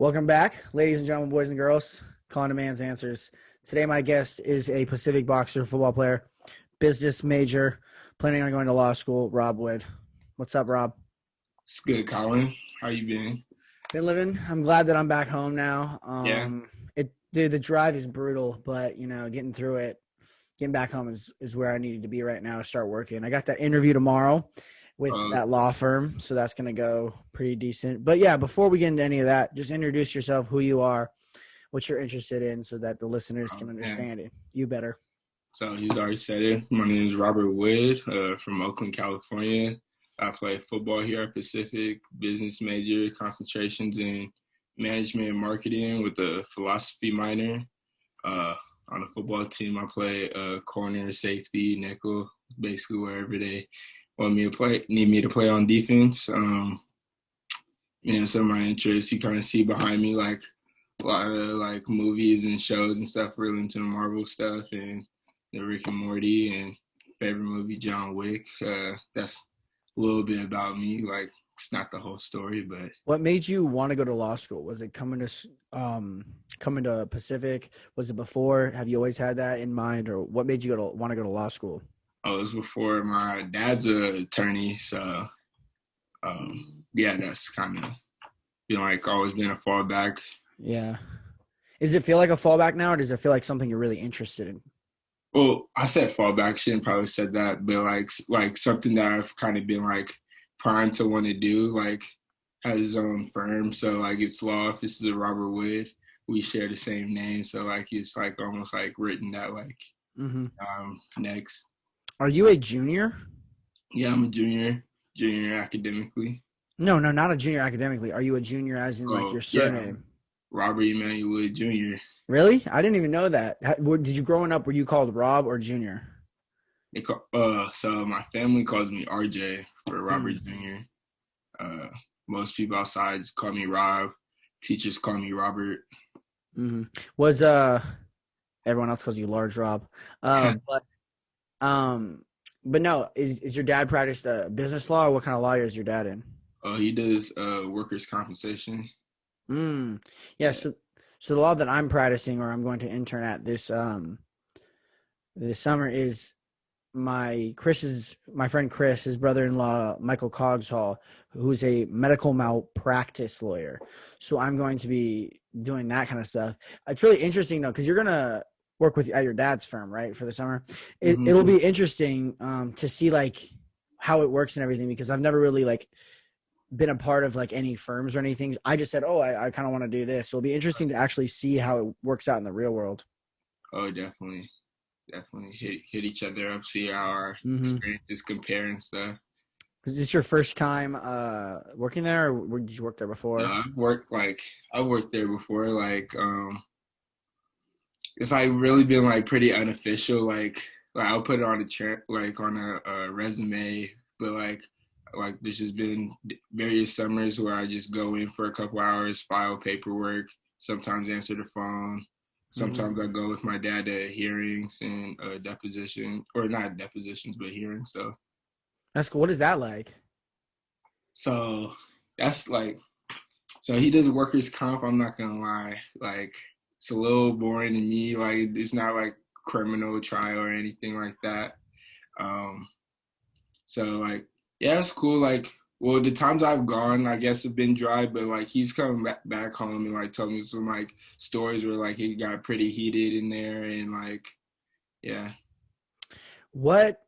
Welcome back, ladies and gentlemen, boys and girls. Collin Demands Answers. Today, my guest is a Pacific boxer, football player, business major, planning on going to law school, Rob Wood. What's up, Rob? It's good, Collin. How you been? Been living. I'm glad that I'm back home now. Yeah. Dude, the drive is brutal, but getting through it, getting back home is where I needed to be right now to start working. I got that interview tomorrow with Uh, that law firm, so that's going to go pretty decent. But yeah, before we get into any of that, just introduce yourself, who you are, what you're interested in, so that the listeners can yeah. understand it. You better. So he's already said it. My name is Robert Wood, from Oakland, California. I play football here at Pacific, business major, concentrations in management and marketing with a philosophy minor. Uh, on the football team, I play corner, safety, nickel, basically wherever they need me to play on defense. Some of my interests you kind of see behind me, like a lot of like movies and shows and stuff, really into the Marvel stuff and the Rick and Morty and favorite movie John Wick. That's a little bit about me. Like it's not the whole story, but What made you want to go to law school? Was it coming to Pacific? Was it before? Have you always had that in mind, or what made you want to go to law school? it was before my dad's an attorney, so yeah, that's kind of like always been a fallback. Yeah. Does it feel like a fallback now, or does it feel like something you're really interested in? Well, I said fallback, shouldn't probably said that, but like something that I've kind of been like primed to want to do, like has his own firm. So like it's law offices of Robert Wood. We share the same name, so like it's like almost like written that like Mm-hmm. next. Are you a junior? Yeah, I'm a junior academically. No, no, not a junior academically. Are you a junior as in like Oh your yeah, surname? Robert Emmanuel Wood Jr. Really? I didn't even know that. Did you growing up, were you called Rob or Junior? So my family calls me RJ for Robert Mm. Jr. Uh, Most people outside call me Rob. Teachers call me Robert. Mm-hmm. Was everyone else calls you Large Rob? But um, but no, is your dad practiced business law, or what kind of law is your dad in? He does workers' compensation. Mm. Yeah, Yeah. so the law that I'm practicing, or I'm going to intern at this summer, is my friend Chris, his brother-in-law Michael Cogshall, who's a medical malpractice lawyer. So I'm going to be doing that kind of stuff. It's really interesting though, because you're gonna work with at your dad's firm, right, for the summer. It'll Hmm. be interesting to see like how it works and everything, because I've never really like been a part of like any firms or anything. I just said, oh, I kind of want to do this. So it'll be interesting to actually see how it works out in the real world. Oh, definitely hit each other up, see how our Mm-hmm. experiences compare and stuff. Is this your first time working there, or did you work there No, before? I've worked there before. It's like really been like pretty unofficial. Like I'll put it on like on a resume, but like there's just been various summers where I just go in for a couple hours, file paperwork, sometimes answer the phone. Mm-hmm. Sometimes I go with my dad to hearings and deposition, or not depositions, but hearings. That's cool. What is that like? So that's like so he does workers comp. I'm not gonna lie, like it's a little boring to me. Like it's not like criminal trial or anything like that. Um, so like yeah, it's cool. Like well, the times I've gone, I guess have been dry, but like he's coming back home and like told me some like stories where like he got pretty heated in there and like yeah. What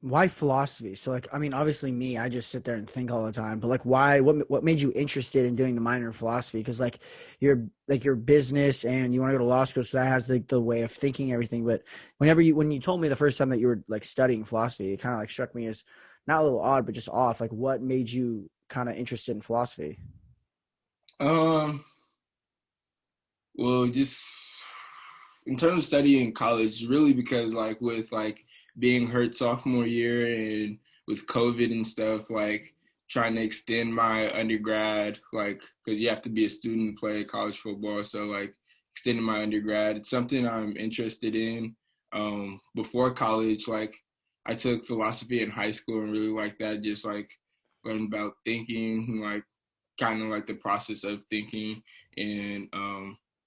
why philosophy? So like I mean obviously me, I just sit there and think all the time, but like why what made you interested in doing the minor in philosophy? Because like your business and you want to go to law school, so that has the way of thinking and everything. But when you told me the first time that you were like studying philosophy, it kind of like struck me as not a little odd, but just off. Like what made you kind of interested in philosophy? Um, well, just in terms of studying in college, really because like with like being hurt sophomore year and with COVID and stuff, like trying to extend my undergrad, like because you have to be a student to play college football, so like extending my undergrad, it's something I'm interested in. Before college, like I took philosophy in high school and really liked that, just like learning about thinking, and, like kind of like the process of thinking, and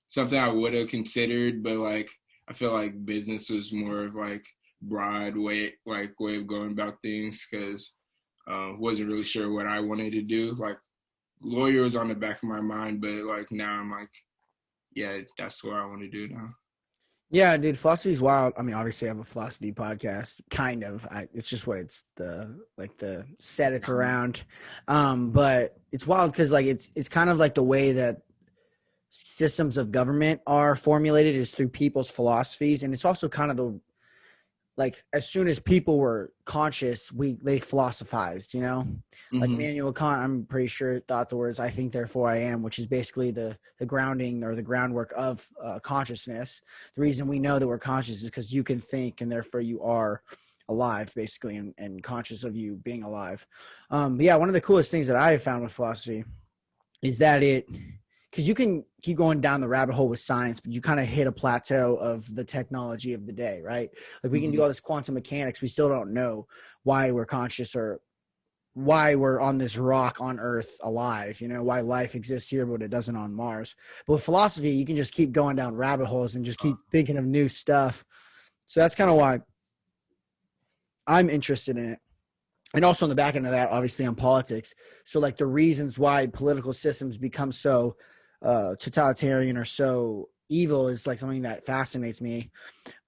something I would have considered, but like I feel like business was more of like broad way of going about things, because wasn't really sure what I wanted to do. Like lawyer was on the back of my mind, but like now I'm like, yeah, that's what I want to do now. Yeah, dude, philosophy is wild. I mean, obviously, I have a philosophy podcast, kind of. It's just what it's the set it's around. But it's wild because like it's kind of like the way that systems of government are formulated is through people's philosophies, and it's also kind of the like as soon as people were conscious, they philosophized, you know? Like Mm-hmm. Immanuel Kant, I'm pretty sure thought the words "I think, therefore I am," which is basically the grounding or the groundwork of consciousness. The reason we know that we're conscious is because you can think, and therefore you are alive, basically, and conscious of you being alive. But yeah, one of the coolest things that I have found with philosophy is that because you can keep going down the rabbit hole with science, but you kind of hit a plateau of the technology of the day, right? Like we can Mm-hmm. do all this quantum mechanics. We still don't know why we're conscious or why we're on this rock on Earth alive, you know, why life exists here, but it doesn't on Mars. But with philosophy, you can just keep going down rabbit holes and just keep thinking of new stuff. So that's kind of why I'm interested in it. And also on the back end of that, obviously on politics. So like the reasons why political systems become so totalitarian or so evil is like something that fascinates me.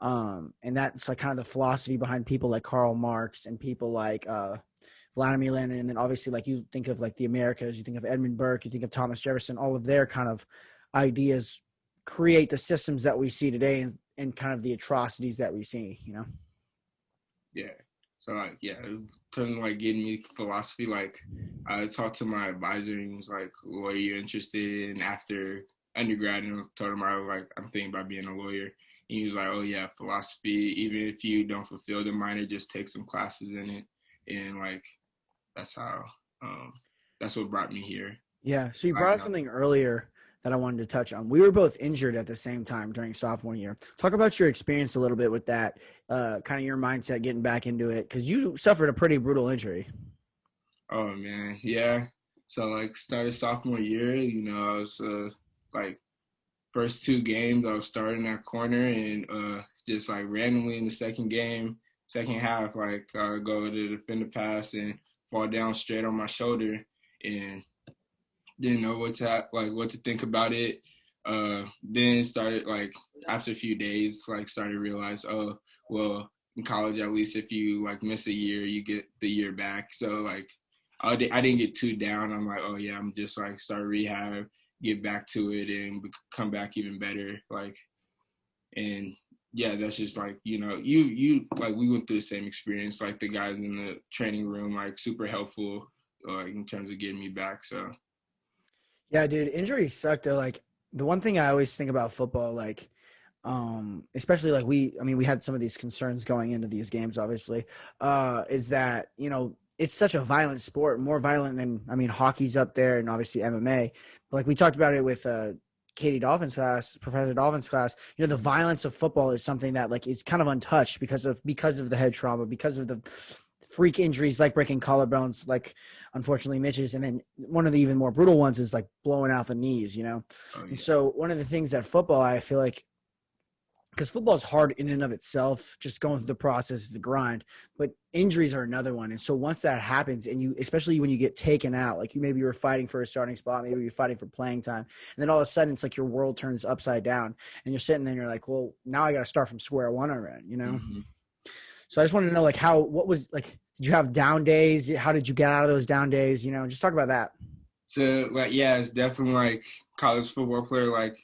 And that's like kind of the philosophy behind people like Karl Marx and people like Vladimir Lenin. And then obviously like you think of like the Americas, you think of Edmund Burke, you think of Thomas Jefferson, all of their kind of ideas create the systems that we see today and kind of the atrocities that we see, you know? Yeah. So like yeah, it turned like getting me philosophy. Like I talked to my advisor and he was like, "What are you interested in after undergrad?" And I told him I was like, "I'm thinking about being a lawyer." And he was like, "Oh yeah, philosophy. Even if you don't fulfill the minor, just take some classes in it." And like that's how um, that's what brought me here. Yeah. So you Like brought up something earlier that I wanted to touch on. We were both injured at the same time during sophomore year. Talk about your experience a little bit with that, kind of your mindset getting back into it, because you suffered a pretty brutal injury. oh man, yeah. So like started sophomore year, I was like first two games I was starting at corner and just like randomly in the second half, like go to defend the pass and fall down straight on my shoulder and didn't know what to think about it. Then started like after a few days, like started to realize, oh well, in college at least if you like miss a year, you get the year back. So like I didn't get too down. I'm like, oh yeah, I'm just like start rehab, get back to it, and come back even better. Like and yeah, that's just like you like we went through the same experience. Like the guys in the training room, like super helpful, like in terms of getting me back. So. Yeah, dude, injuries suck though. Like the one thing I always think about football, like especially like we had some of these concerns going into these games, obviously, is that, you know, it's such a violent sport, more violent than, I mean, hockey's up there and obviously MMA. But like we talked about it with Katie Dolphin's class, Professor Dolphin's class, you know, the violence of football is something that like is kind of untouched because of the head trauma, because of the freak injuries like breaking collarbones, like unfortunately Mitch's, and then one of the even more brutal ones is like blowing out the knees, you know. Oh And yeah. so one of the things that football, I feel like, because football is hard in and of itself, just going through the process is the grind. But injuries are another one. And so once that happens, and you, especially when you get taken out, like you maybe you were fighting for a starting spot, maybe you're fighting for playing time, and then all of a sudden it's like your world turns upside down, and you're sitting there and you're like, well, now I got to start from square one already, you know? Mm-hmm. So I just wanted to know, like, what was like, did you have down days? How did you get out of those down days? You know, just talk about that. So like yeah, it's definitely like college football player. Like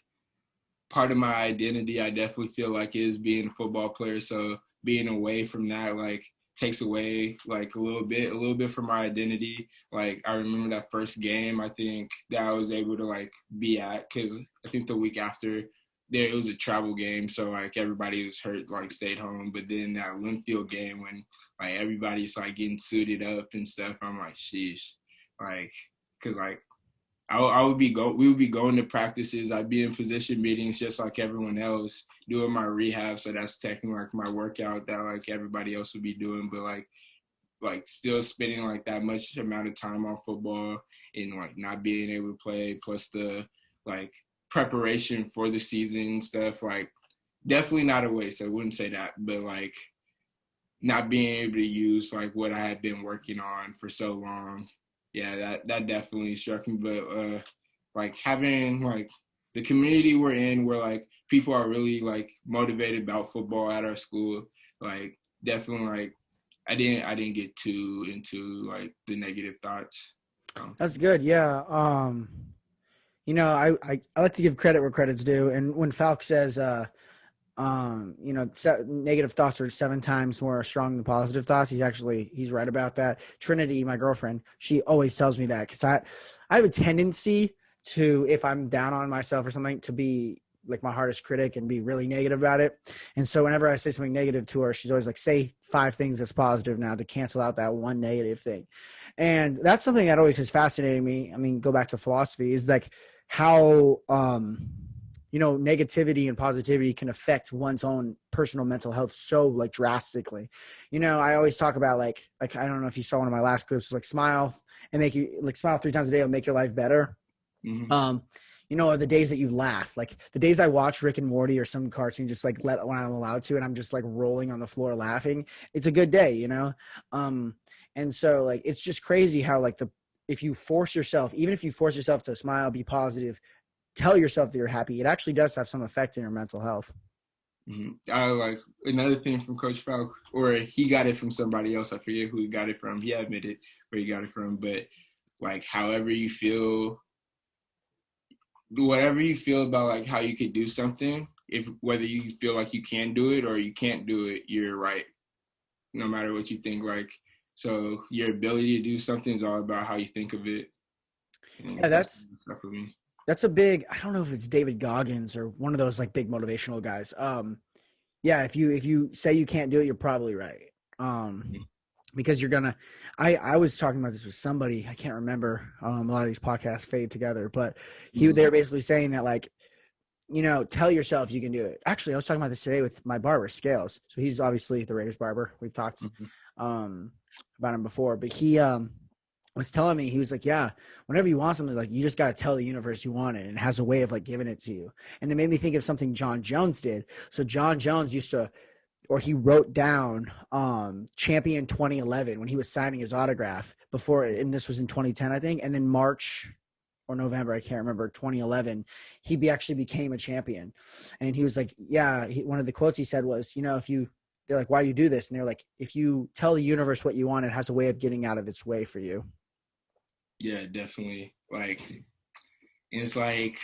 part of my identity, I definitely feel like is being a football player. So being away from that like takes away like a little bit from my identity. Like I remember that first game, I think that I was able to like be at because I think the week after there it was a travel game, so like everybody was hurt, like stayed home. But then that Linfield game when like everybody's like getting suited up and stuff, I'm like, sheesh, like, cause like we would be going to practices. I'd be in position meetings just like everyone else, doing my rehab. So that's technically like my workout that like everybody else would be doing. But like like still spending like that much amount of time on football and like not being able to play, plus the like preparation for the season and stuff, like definitely not a waste. I wouldn't say that, but like not being able to use like what I had been working on for so long, yeah, that definitely struck me. But like having like the community we're in, where like people are really like motivated about football at our school, like definitely like I didn't get too into like the negative thoughts. So. That's good. Yeah. I like to give credit where credit's due. And when Falk says, negative thoughts are 7 times more strong than positive thoughts, he's right about that. Trinity, my girlfriend, she always tells me that because I have a tendency to, if I'm down on myself or something, to be like my hardest critic and be really negative about it. And so whenever I say something negative to her, she's always like, say 5 things that's positive now to cancel out that one negative thing. And that's something that always has fascinated me. I mean, go back to philosophy, is like how, negativity and positivity can affect one's own personal mental health so like drastically. I always talk about like I don't know if you saw one of my last clips, like smile and make you like smile 3 times a day will make your life better. Mm-hmm. Are the days that you laugh, like the days I watch Rick and Morty or some cartoon, just like when I'm allowed to, and I'm just like rolling on the floor laughing. It's a good day. And so like, it's just crazy how like if you force yourself, even if you force yourself to smile, be positive, tell yourself that you're happy, it actually does have some effect in your mental health. Mm-hmm. I like another thing from Coach Falk, or he got it from somebody else. I forget who he got it from. He admitted where he got it from, but like however you feel, whatever you feel about like how you could do something, if whether you feel like you can do it or you can't do it, you're right. No matter what you think, like so your ability to do something is all about how you think of it. Yeah, And that's that's stuff for me. that's a big, I don't know if it's David Goggins or one of those like big motivational guys. Yeah, if you say you can't do it, you're probably right. Because you're gonna, I was talking about this with somebody, I can't remember. A lot of these podcasts fade together, but Mm-hmm. they're basically saying that like, tell yourself you can do it. Actually, I was talking about this today with my barber, Scales. So he's obviously the Raiders barber. We've talked Mm-hmm. about him before, but he was telling me, he was like, yeah, whenever you want something, like you just got to tell the universe you want it, and it has a way of like giving it to you. And it made me think of something John Jones did. So John Jones used to, or he wrote down champion 2011 when he was signing his autograph before, and this was in 2010, I think. And then March or November, I can't remember, 2011, he actually became a champion. And he was like, yeah, one of the quotes he said was, they're like, why do you do this? And they're like, if you tell the universe what you want, it has a way of getting out of its way for you. Yeah, definitely. Like, and it's like,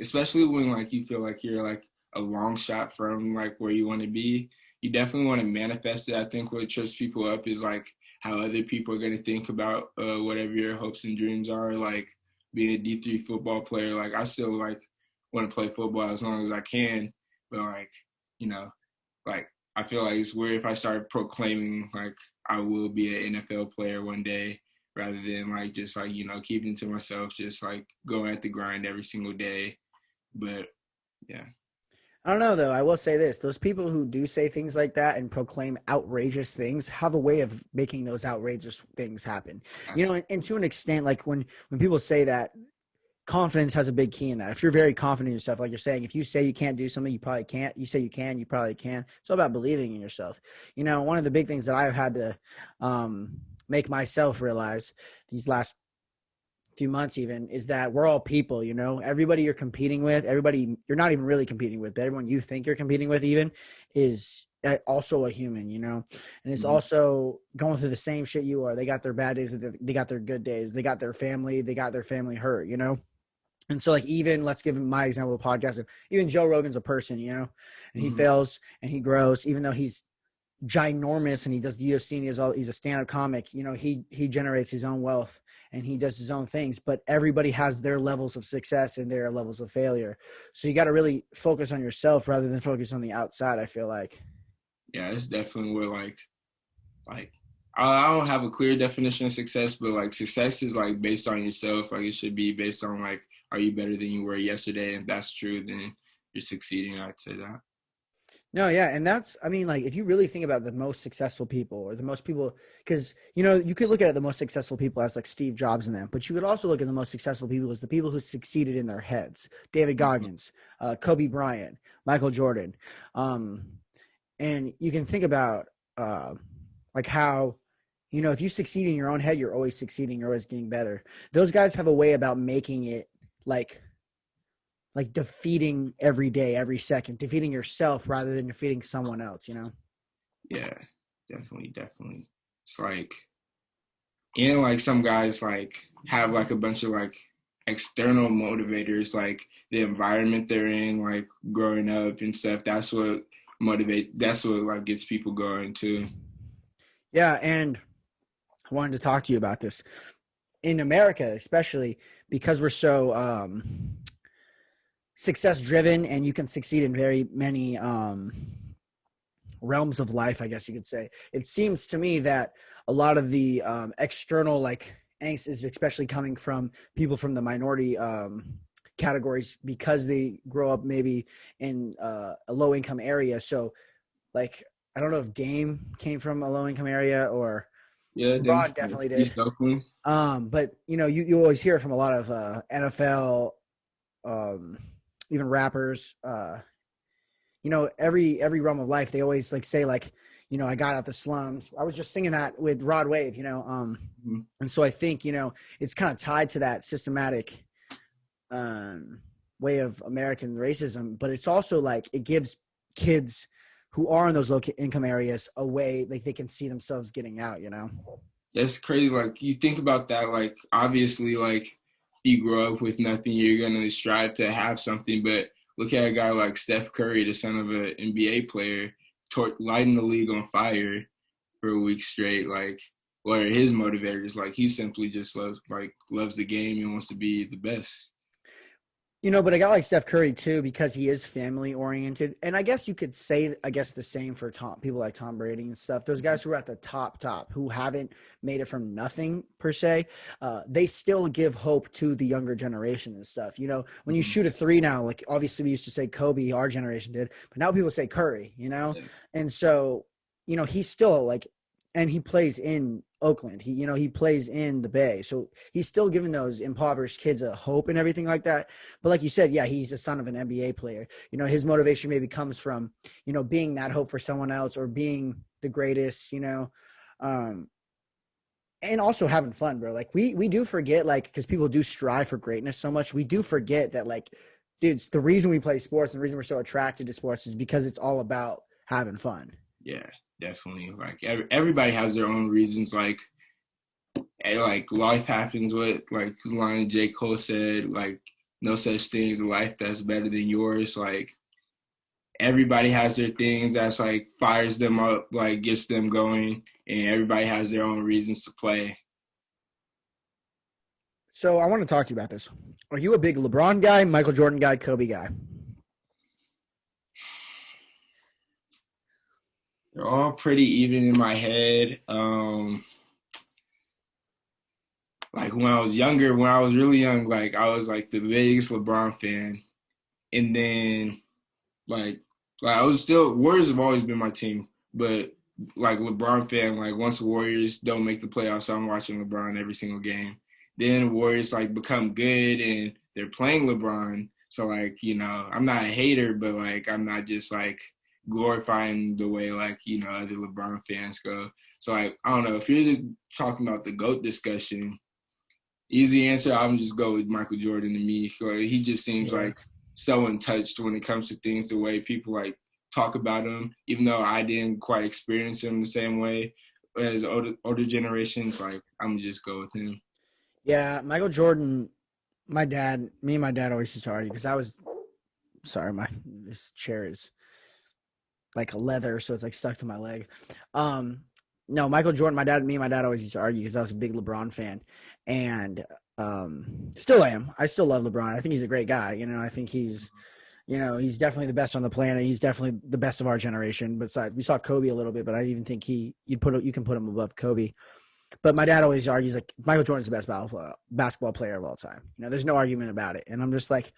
especially when like you feel like you're like a long shot from like where you want to be, you definitely want to manifest it. I think what trips people up is like how other people are going to think about whatever your hopes and dreams are. Like being a D3 football player, like I still like want to play football as long as I can, but like you know, like I feel like it's weird if I start proclaiming like I will be an NFL player one day, rather than like just like keeping to myself, just like going at the grind every single day. But yeah. I don't know though. I will say this: those people who do say things like that and proclaim outrageous things have a way of making those outrageous things happen. And to an extent, like when people say that, confidence has a big key in that. If you're very confident in yourself, like you're saying, if you say you can't do something, you probably can't. You say you can, you probably can. It's all about believing in yourself. One of the big things that I've had to make myself realize these last few months even is that we're all people. Everybody you're competing with, everybody you're not even really competing with, but everyone you think you're competing with even is also a human, and it's Mm-hmm. also going through the same shit you are. They got their bad days, they got their good days, they got their family hurt. And so, like, even let's give him my example of podcasting. Even Joe Rogan's a person, and he Mm-hmm. fails and he grows, even though he's ginormous and he does the UFC and he's a stand-up comic. He generates his own wealth and he does his own things. But everybody has their levels of success and their levels of failure. So you got to really focus on yourself rather than focus on the outside, I feel like. Yeah, it's definitely where like I don't have a clear definition of success, but like success is like based on yourself. Like it should be based on like, are you better than you were yesterday? And if that's true, then you're succeeding. I'd say that. No, yeah, and that's I mean, like if you really think about the most successful people or the most people, because you could look at the most successful people as like Steve Jobs and them, but you could also look at the most successful people as the people who succeeded in their heads. David Mhm. Goggins, Kobe Bryant, Michael Jordan, um, and you can think about uh, like how if you succeed in your own head, you're always succeeding, you're always getting better. Those guys have a way about making it like defeating every day, every second, defeating yourself rather than defeating someone else. Yeah, definitely, definitely. It's like, and like some guys like have like a bunch of like external motivators, like the environment they're in, like growing up and stuff. That's what like gets people going too. Yeah, and I wanted to talk to you about this. In America, especially because we're so success driven and you can succeed in very many realms of life, I guess you could say. It seems to me that a lot of the external like angst is especially coming from people from the minority categories because they grow up maybe in a low income area. So like I don't know if Dame came from a low income area or Yeah, then LeBron definitely did. East Oakland. But you always hear from a lot of NFL, um, even rappers, every realm of life, they always like say like, I got out the slums. I was just singing that with Rod Wave. Mhm. And so I think, it's kind of tied to that systematic way of American racism, but it's also like it gives kids who are in those low income areas a way like they can see themselves getting out. That's crazy. Like you think about that, like obviously like you grow up with nothing, you're gonna strive to have something. But look at a guy like Steph Curry, the son of an NBA player, lighting the league on fire for a week straight. Like what are his motivators? Like he simply just loves the game and wants to be the best. But I got like Steph Curry too because he is family oriented, and I guess you could say, I guess the same for people like Tom Brady and stuff. Those guys who are at the top, who haven't made it from nothing per se, they still give hope to the younger generation and stuff. When you Mhm. shoot a three now, like obviously we used to say Kobe, our generation did, but now people say Curry. Yeah. And so he's still like, and he plays in Oakland. He plays in the Bay, so he's still giving those impoverished kids a hope and everything like that. But like you said, yeah, he's a son of an NBA player. His motivation maybe comes from being that hope for someone else or being the greatest. Um, and also having fun, bro. Like we do forget, like, because people do strive for greatness so much. We do forget that, like, dudes, the reason we play sports and the reason we're so attracted to sports is because it's all about having fun. Yeah, definitely. Like everybody has their own reasons. Like life happens. What like the line J. Cole said, like no such thing as a life that's better than yours. Like everybody has their things that's like fires them up, like gets them going, and everybody has their own reasons to play. So I want to talk to you about this. Are you a big LeBron guy, Michael Jordan guy, Kobe guy? They're all pretty even in my head. Like when I was younger, when I was really young, like I was like the biggest LeBron fan, and then like I was still Warriors have always been my team, but like LeBron fan, like once the Warriors don't make the playoffs, I'm watching LeBron every single game. Then Warriors like become good and they're playing LeBron. So like, I'm not a hater, but like I'm not just like glorifying the way like, other LeBron fans go. So like I don't know, if you're just talking about the GOAT discussion, easy answer, I'm just go with Michael Jordan to me. So he just seems Yeah. like so untouched when it comes to things, the way people like talk about him, even though I didn't quite experience him the same way as older generations. Like I'm gonna just go with him. Yeah, Michael Jordan, me and my dad always used to argue because I was sorry, this chair is like a leather, so it's like stuck to my leg. Um, no, Michael Jordan, me and my dad always used to argue because I was a big LeBron fan, and still am. I still love LeBron. I think he's a great guy. I think he's definitely the best on the planet. He's definitely the best of our generation. Besides, we saw Kobe a little bit, but I even think you can put him above Kobe. But my dad always argues like Michael Jordan's the best basketball player of all time. There's no argument about it. And I'm just like,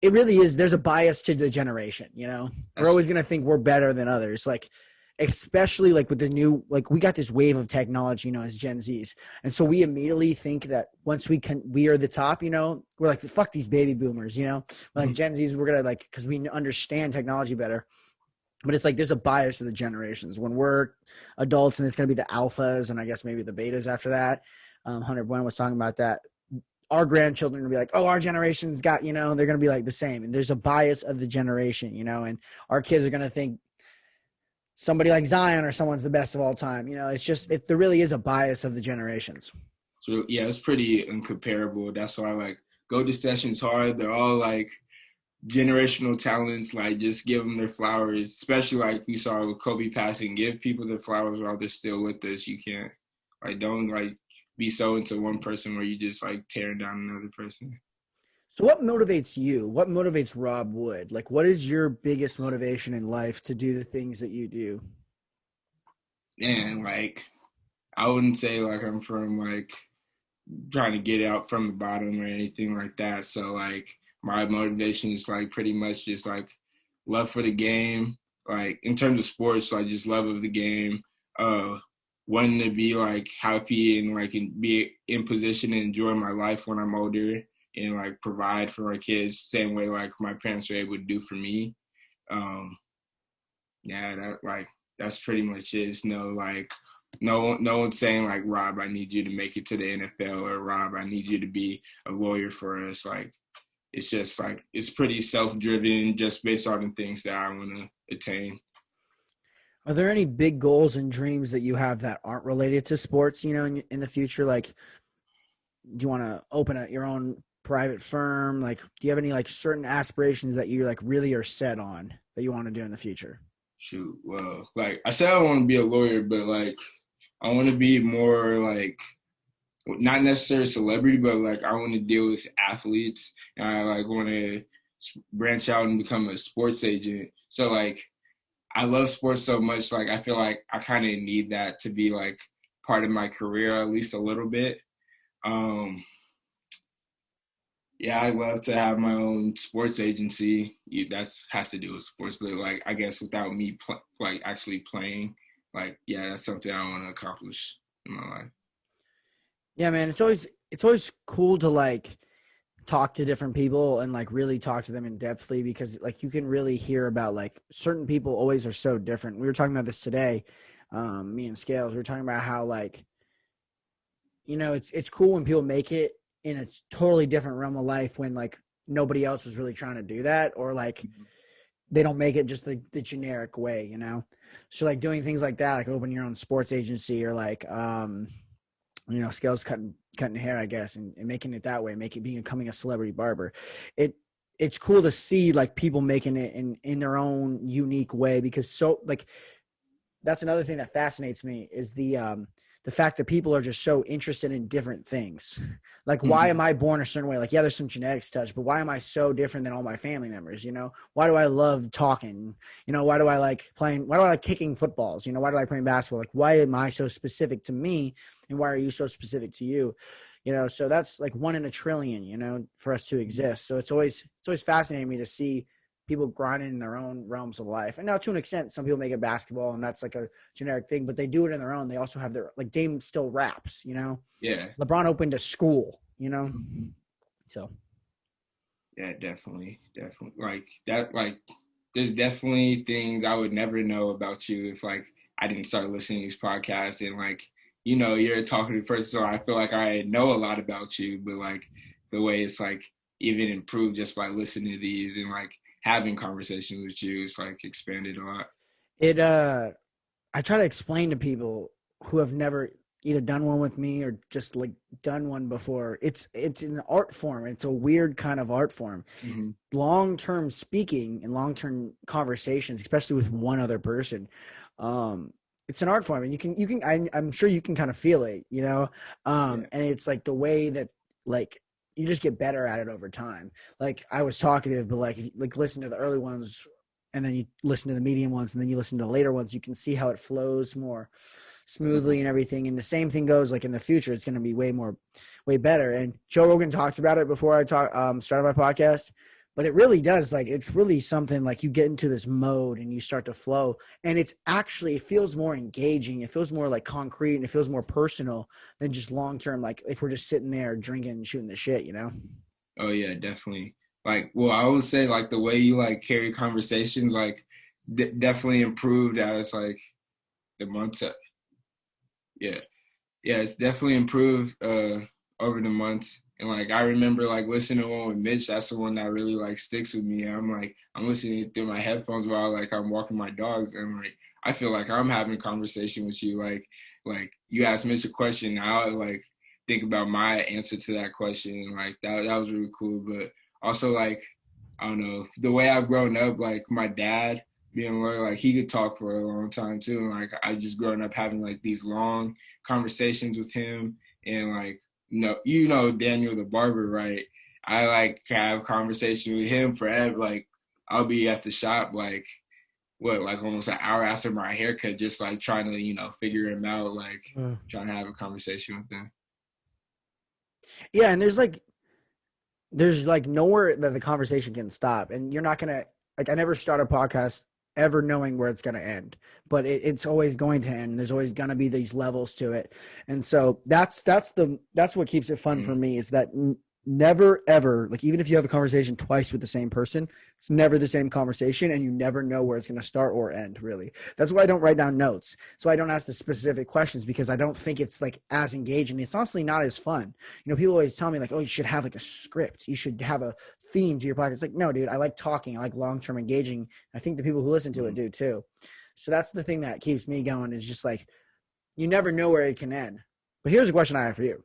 it really is. There's a bias to the generation, you know, we're That's always going to think we're better than others. Like, especially like with the new, like we got this wave of technology, you know, as Gen Zs. And so we immediately think that once we are the top, you know, we're like, fuck these baby boomers, you know, we're like Gen Zs, we're going to like, cause we understand technology better. But it's like, there's a bias of the generations when we're adults, and it's going to be the alphas and I guess maybe the betas after that. Hunter Buen was talking about that. Our grandchildren will be like, oh, our generation's got, you know, they're going to be like the same. And there's a bias of the generation, you know, and our kids are going to think somebody like Zion or someone's the best of all time. You know, it's just, there really is a bias of the generations. so yeah, it's pretty incomparable. That's why like go to sessions hard. They're all like generational talents. Like just give them their flowers, especially like we saw with Kobe passing. Give people their flowers while they're still with us. You can't like don't like be so into one person where you just like tearing down another person. So what motivates you? What motivates Rob Wood? Like, what is your biggest motivation in life to do the things that you do? And like I wouldn't say like I'm from like trying to get out from the bottom or anything like that. So like my motivation is like pretty much just like love for the game. Like in terms of sports, like just love of the game. Uh wanting to be like happy and like be in position and enjoy my life when I'm older and like provide for my kids same way like my parents were able to do for me. Um yeah, that like that's pretty much it. It's no like no one's saying like Rob, I need you to make it to the NFL or Rob, I need you to be a lawyer for us. Like it's just like it's pretty self driven, just based on the things that I want to attain. Are there any big goals and dreams that you have that aren't related to sports, you know, in the future? Like, do you want to open your own private firm? Like, do you have any like certain aspirations that you like really are set on that you want to do in the future? Shoot, well, like I said, I want to be a lawyer, but like I want to be more like not necessarily celebrity, but like I want to deal with athletes, and I like want to branch out and become a sports agent. So like I love sports so much, like I feel like I kind of need that to be like part of my career at least a little bit. Um, yeah, I love to have my own sports agency. That's has to do with sports, but like I guess without me like actually playing, like yeah, that's something I want to accomplish in my life. Yeah, man, it's always cool to like talk to different people and like really talk to them in depthly, because like you can really hear about like certain people always are so different. We were talking about this today, me and Scales. We were talking about how like, you know, it's cool when people make it in a totally different realm of life when like nobody else was really trying to do that, or like they don't make it just the generic way, you know. So like doing things like that, like opening your own sports agency, or like you know, Scales cutting hair, I guess, and making it that way, becoming a celebrity barber. It it's cool to see like people making it in their own unique way, because so like that's another thing that fascinates me is the fact that people are just so interested in different things. Like, why am Mm-hmm. I born a certain way? Like, yeah, there's some genetics touch, but why am I so different than all my family members? You know, why do I love talking? You know, why do I like playing? Why do I like kicking footballs? You know, why do I like playing basketball? Like, why am I so specific to me, and why are you so specific to you? You know, so that's like one in a trillion, you know, for us to exist. So it's always fascinating me to see people grinding in their own realms of life. And now to an extent, some people make it basketball and that's like a generic thing, but they do it in their own. They also have their, like, Dame still raps, you know, Yeah, LeBron opened a school, you know? So yeah, definitely, definitely. Like that, like there's definitely things I would never know about you if like I didn't start listening to these podcasts and like you're a talkative person, so I feel like I know a lot about you, but like the way it's like even improved just by listening to these and like having conversations with you, it's like expanded a lot. it, I try to explain to people who have never either done one with me or just like done one before. It's an art form. It's a weird kind of art form. Mm-hmm. Long-term speaking and long-term conversations, especially with one other person, it's an art form, and I'm sure you can kind of feel it, you know. Yeah. And it's like the way that like you just get better at it over time. Like I was talkative, but like if you, like listen to the early ones and then you listen to the medium ones and then you listen to the later ones, you can see how it flows more smoothly and everything. And the same thing goes like in the future, it's going to be way better. And Joe Rogan talks about it before I started my podcast. but it really does, like, it's really something, like, you get into this mode and you start to flow, and it's actually, it feels more engaging, it feels more like concrete, and it feels more personal than just long term, like if we're just sitting there drinking and shooting the shit, you know. Oh yeah, definitely. Like, well, I would say like the way you like carry conversations, like definitely improved as like the months. Yeah, yeah, it's definitely improved over the months. And like I remember like listening to one with Mitch. That's the one that really like sticks with me. I'm like I'm listening through my headphones while like I'm walking my dogs, and like I feel like I'm having a conversation with you. Like you asked Mitch a question, now I like think about my answer to that question, and like that was really cool. But also like I don't know the way I've grown up. Like my dad being a lawyer, like he could talk for a long time too. And like I just grown up having like these long conversations with him, and like Daniel the barber, right? I like have conversation with him forever. Like I'll be at the shop like what, like almost an hour after my haircut, just like trying to figure him out, like Mm. trying to have a conversation with him. Yeah, and there's like nowhere that the conversation can stop, and you're not gonna, like, I never start a podcast ever knowing where it's gonna end, but it's always going to end. There's always gonna be these levels to it, and so that's what keeps it fun for Mm. me, is that never ever, like, even if you have a conversation twice with the same person, it's never the same conversation, and you never know where it's gonna start or end. Really, that's why I don't write down notes. So I don't ask the specific questions, because I don't think it's like as engaging. It's honestly not as fun. People always tell me like, oh, you should have like a script. You should have a theme to your podcast. It's like, no, dude, I like talking. I like long-term engaging. I think the people who listen to it Mm. do too. So that's the thing that keeps me going, is just like, you never know where it can end. But here's a question I have for you.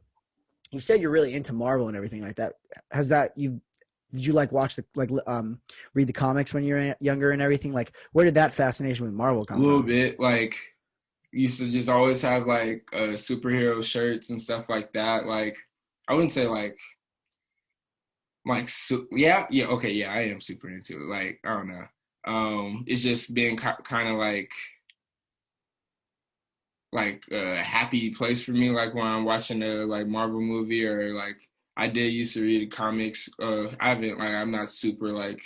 You said you're really into Marvel and everything like that. Has that, did you like watch the, like, read the comics when you were younger and everything? Like, where did that fascination with Marvel A come little from? bit, like used to just always have like superhero shirts and stuff like that. Like I wouldn't say yeah, yeah, okay, yeah, I am super into it. Like I don't know, it's just been kind of like a happy place for me. Like when I'm watching a like Marvel movie, or like I did used to read comics. I haven't, like I'm not super like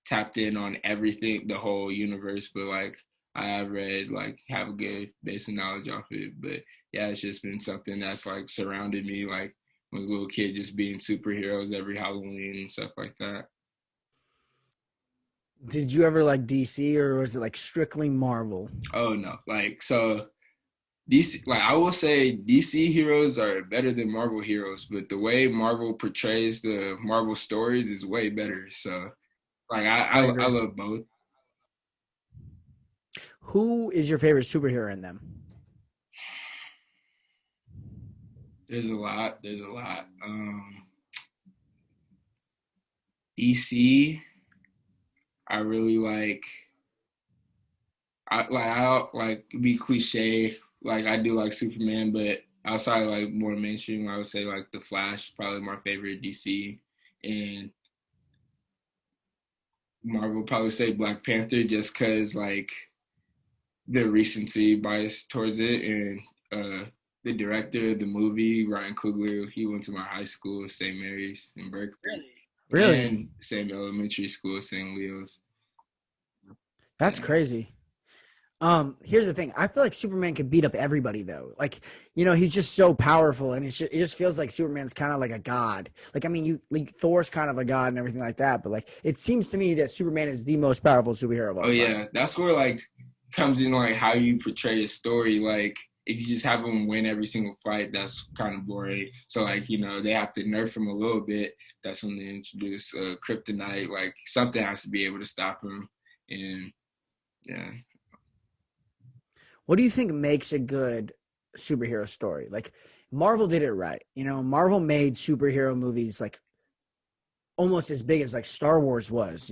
tapped in on everything, the whole universe, but like I have read, like have a good basic knowledge off it. But yeah, it's just been something that's like surrounded me, like when I was a little kid, just being superheroes every Halloween and stuff like that. Did you ever like DC, or was it like strictly Marvel? Oh no, like so DC, like I will say DC heroes are better than Marvel heroes, but the way Marvel portrays the Marvel stories is way better. So like I I agree. love both. Who is your favorite superhero in them? There's a lot. There's a lot. DC, I really like. I like be cliche. Like I do like Superman, but outside like more mainstream, I would say like the Flash, probably my favorite DC, and Marvel probably say Black Panther, just cause like the recency bias towards it, and the director of the movie, Ryan Coogler, he went to my high school, St. Mary's in Berkeley, Really? and same elementary school, St. Leo's. That's Yeah. crazy. Here's the thing. I feel like Superman could beat up everybody though. Like, he's just so powerful, and it just feels like Superman's kind of like a god. Like, I mean, you like Thor's kind of a god and everything like that, but like it seems to me that Superman is the most powerful superhero of Oh all time. yeah, that's where like comes in like how you portray a story. Like if you just have him win every single fight, that's kind of boring. So like they have to nerf him a little bit. That's when they introduce kryptonite. Like something has to be able to stop him. And yeah, What do you think makes a good superhero story? Like, Marvel did it right. Marvel made superhero movies like almost as big as like Star Wars was.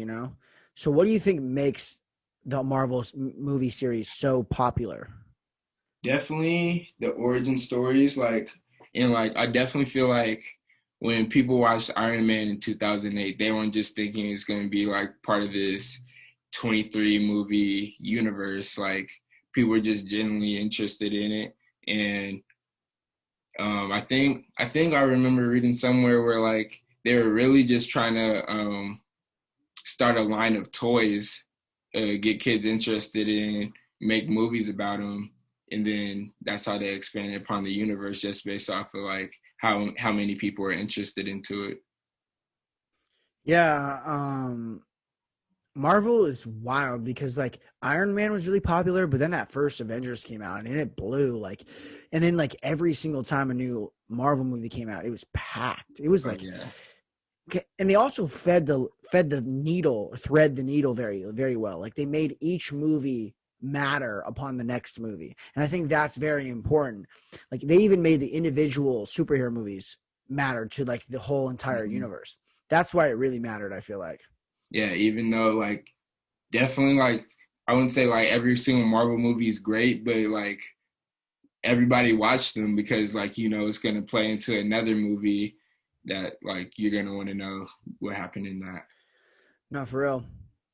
So what do you think makes the Marvel movie series so popular? definitely the origin stories. Like and like I definitely feel like when people watched Iron Man in 2008, they weren't just thinking it's going to be like part of this 23 movie universe. Like people were just genuinely interested in it. And I think I remember reading somewhere where like they were really just trying to start a line of toys, get kids interested in, make movies about them, and then that's how they expanded upon the universe just based off of like how many people are interested into it. Yeah, Marvel is wild because like Iron Man was really popular, but then that first Avengers came out and it blew like, and then like every single time a new Marvel movie came out, it was packed. It was Oh like, yeah. and they also fed the needle, thread the needle very very well. Like they made each movie matter upon the next movie, and I think that's very important. Like they even made the individual superhero movies matter to like the whole entire Mhm. universe. That's why it really mattered. I feel like. Yeah, even though like definitely like I wouldn't say like every single Marvel movie is great, but like everybody watched them because like it's gonna play into another movie that like you're gonna want to know what happened in that. No, for real.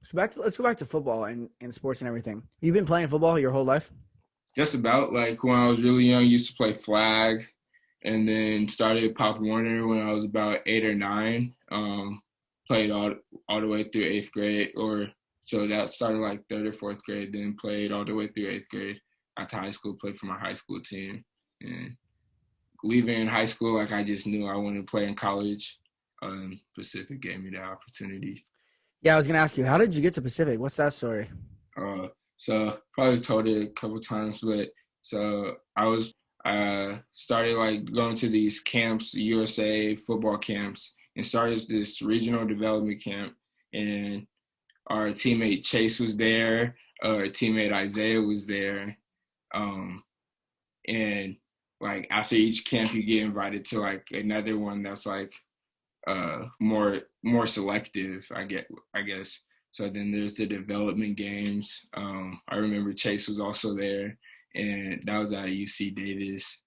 So let's go back to football and sports and everything. You've been playing football your whole life? Just about like when I was really young, I used to play flag, and then started Pop Warner when I was about 8 or 9. Played all the way through 8th grade, or so that started like third or fourth grade. Then played all the way through 8th grade. After high school, played for my high school team, and leaving high school, like I just knew I wanted to play in college. Pacific gave me the opportunity. Yeah, I was gonna ask you, how did you get to Pacific? What's that story? So probably told it a couple times, but so I was started like going to these camps, USA football camps, and started this regional development camp. And our teammate Chase was there. Our teammate Isaiah was there. Um, and like after each camp, you get invited to like another one that's like more selective. I guess. So then there's the development games. I remember Chase was also there, and that was at UC Davis.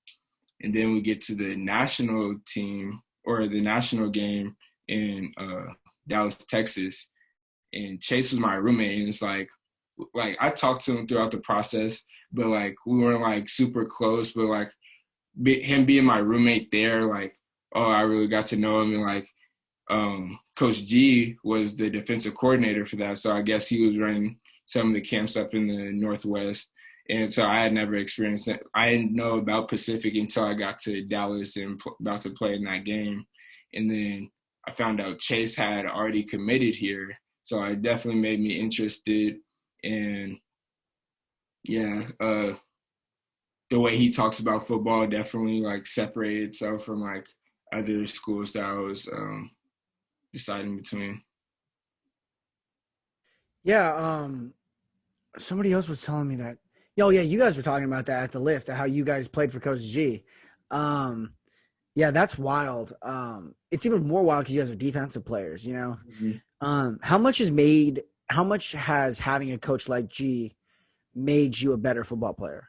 And then we get to the national team or the national game in Dallas, Texas, and Chase was my roommate, and it's like I talked to him throughout the process, but like we weren't like super close, but like him being my roommate there, like oh, I really got to know him, and like Coach G was the defensive coordinator for that. So I guess he was running some of the camps up in the Northwest. And so I had never experienced it. I didn't know about Pacific until I got to Dallas and about to play in that game. And then I found out Chase had already committed here. So it definitely made me interested. And yeah, the way he talks about football definitely like separated itself from like other schools that I was deciding between. Yeah, somebody else was telling me that. Oh yeah, you guys were talking about that at the lift, how you guys played for Coach G. Um, yeah, that's wild. It's even more wild because you guys are defensive players, you know. Mhm. How much has having a coach like G made you a better football player?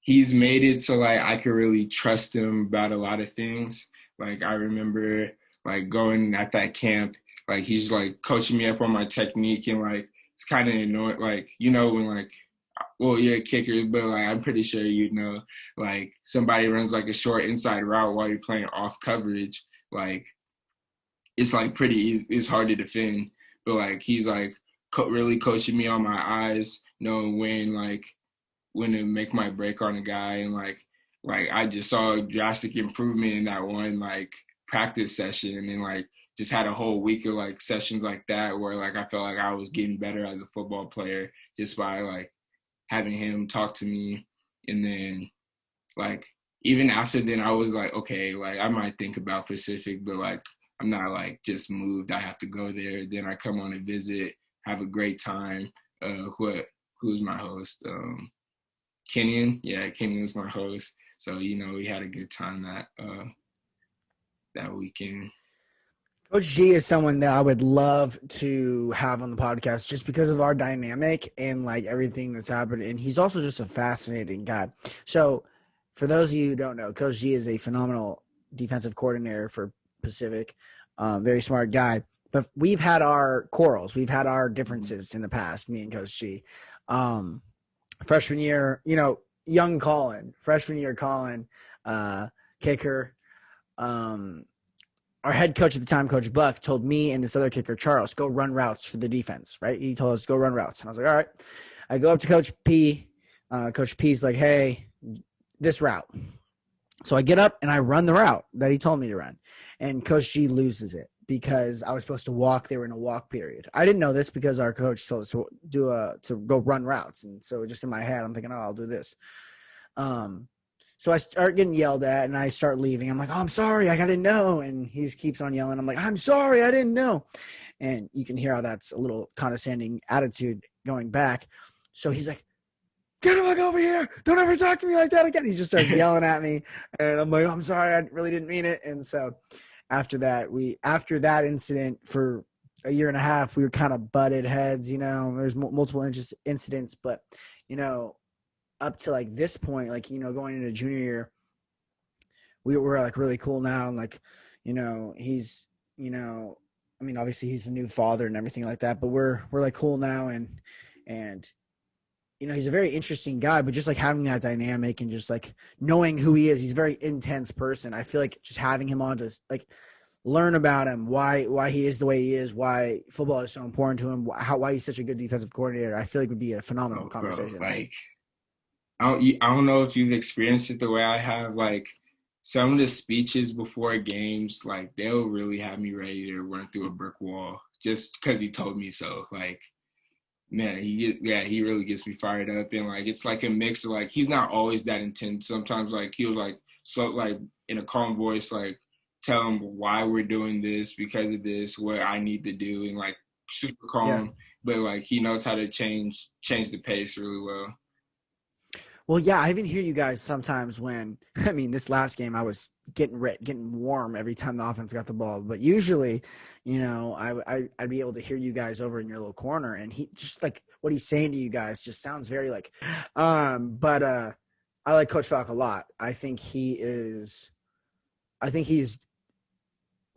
He's made it so like I could really trust him about a lot of things. Like I remember like going at that camp, like he's like coaching me up on my technique, and like it's kind of annoying. Like when like well you're a kicker, but like I'm pretty sure like somebody runs like a short inside route while you're playing off coverage, like it's like pretty easy, it's hard to defend. But like he's like really coaching me on my eyes, knowing when to make my break on a guy, and like I just saw a drastic improvement in that one like practice session, and like just had a whole week of like sessions like that where like I felt like I was getting better as a football player just by like having him talk to me. And then like even after then I was like, okay, like I might think about Pacific, but like I'm not like just moved, I have to go there. Then I come on a visit, have a great time. Who's my host? Kenyon, yeah, Kenyon was my host. So we had a good time that weekend. Coach G is someone that I would love to have on the podcast just because of our dynamic and like everything that's happened. And he's also just a fascinating guy. So, for those of you who don't know, Coach G is a phenomenal defensive coordinator for Pacific. Very smart guy. But we've had our quarrels, we've had our differences in the past, me and Coach G. Um, Freshman year, young Collin, freshman year Collin, kicker. Um, our head coach at the time, Coach Buck, told me and this other kicker, Charles, go run routes for the defense, right? He told us go run routes. And I was like, all right. I go up to Coach P. Coach P's like, hey, this route. So I get up and I run the route that he told me to run. And Coach G loses it because I was supposed to walk. They were in a walk period. I didn't know this because our coach told us to go run routes. And so just in my head, I'm thinking, oh, I'll do this. So I start getting yelled at and I start leaving. I'm like, oh, I'm sorry. I didn't know. And he keeps on yelling. I'm like, I'm sorry. I didn't know. And you can hear how that's a little condescending attitude going back. So he's like, get him over here. Don't ever talk to me like that again. He just starts yelling at me. And I'm like, I'm sorry. I really didn't mean it. And so after that incident for a year and a half, we were kind of butted heads, there's multiple incidents, but, up to like this point, like, going into junior year, we were like really cool now. And like, he's, I mean, obviously he's a new father and everything like that, but we're like cool now. And, he's a very interesting guy, but just like having that dynamic and just like knowing who he is, he's a very intense person. I feel like just having him on to like learn about him, why he is the way he is, why football is so important to him, why he's such a good defensive coordinator, I feel like would be a phenomenal conversation. Bro, like, I don't know if you've experienced it the way I have. Like, some of the speeches before games, like, they'll really have me ready to run through a brick wall just because he told me so. Like, man, he really gets me fired up. And like, it's like a mix of like, he's not always that intense. Sometimes like he'll like, so like in a calm voice, like tell him why we're doing this, because of this, what I need to do, and like super calm. Yeah. But like he knows how to change the pace really well. Well, yeah, I even hear you guys sometimes when, I mean, this last game I was getting warm every time the offense got the ball. But usually, I'd be able to hear you guys over in your little corner, and he just like what he's saying to you guys just sounds very like, but I like Coach Falk a lot. I think he's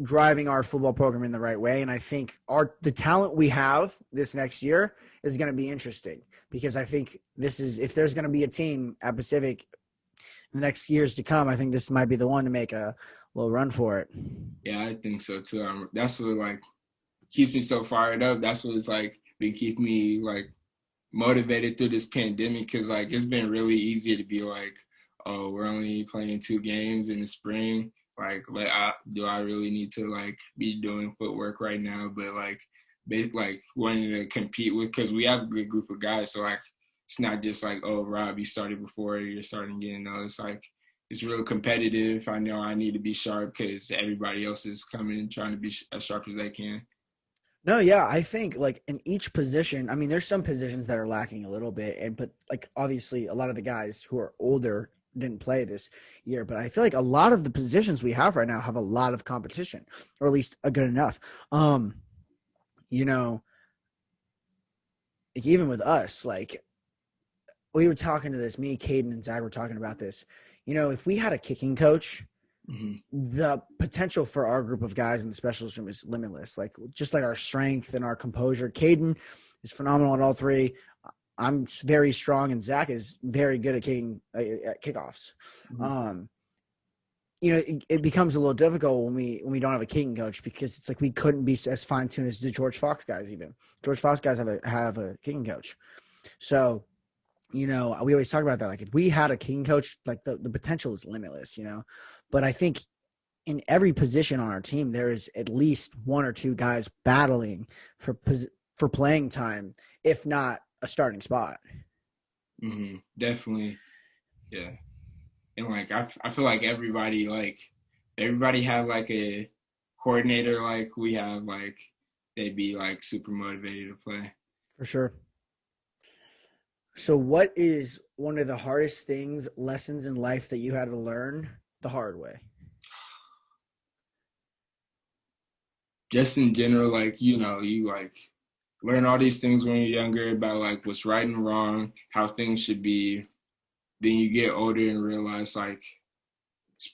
driving our football program in the right way. And I think the talent we have this next year is going to be interesting, because I think if there's going to be a team at Pacific in the next years to come, I think this might be the one to make a little run for it. Yeah, I think so too. That's what like keeps me so fired up. That's what's like been keeping me like motivated through this pandemic, because like it's been really easy to be like, oh, we're only playing 2 games in the spring. Like, do I really need to like be doing footwork right now? But like wanting to compete with, because we have a good group of guys. So like, it's not just like, oh, Rob, you started before, you're starting again. No, it's like, it's real competitive. I know I need to be sharp because everybody else is coming and trying to be as sharp as they can. No, yeah, I think like in each position, I mean, there's some positions that are lacking a little bit, but like obviously a lot of the guys who are older didn't play this year, but I feel like a lot of the positions we have right now have a lot of competition, or at least a good enough. Like even with us, like we were talking to this, me, Caden, and Zach were talking about this. If we had a kicking coach, mm-hmm. the potential for our group of guys in the specialist room is limitless. Like just like our strength and our composure. Caden is phenomenal at all 3. I'm very strong, and Zach is very good at kicking at kickoffs. Mm-hmm. It becomes a little difficult when we don't have a kicking coach, because it's like we couldn't be as fine tuned as the George Fox guys. Even George Fox guys have a kicking coach. So, we always talk about that. Like if we had a kicking coach, like the potential is limitless. But I think in every position on our team, there is at least 1 or 2 guys battling for playing time, if not a starting spot. Mm-hmm. Definitely. Yeah. And like, I feel like everybody have like a coordinator, like we have, like they'd be like super motivated to play. For sure. So what is one of the hardest lessons in life that you had to learn the hard way? Just in general, like, you like learn all these things when you're younger about like what's right and wrong, how things should be. Then you get older and realize like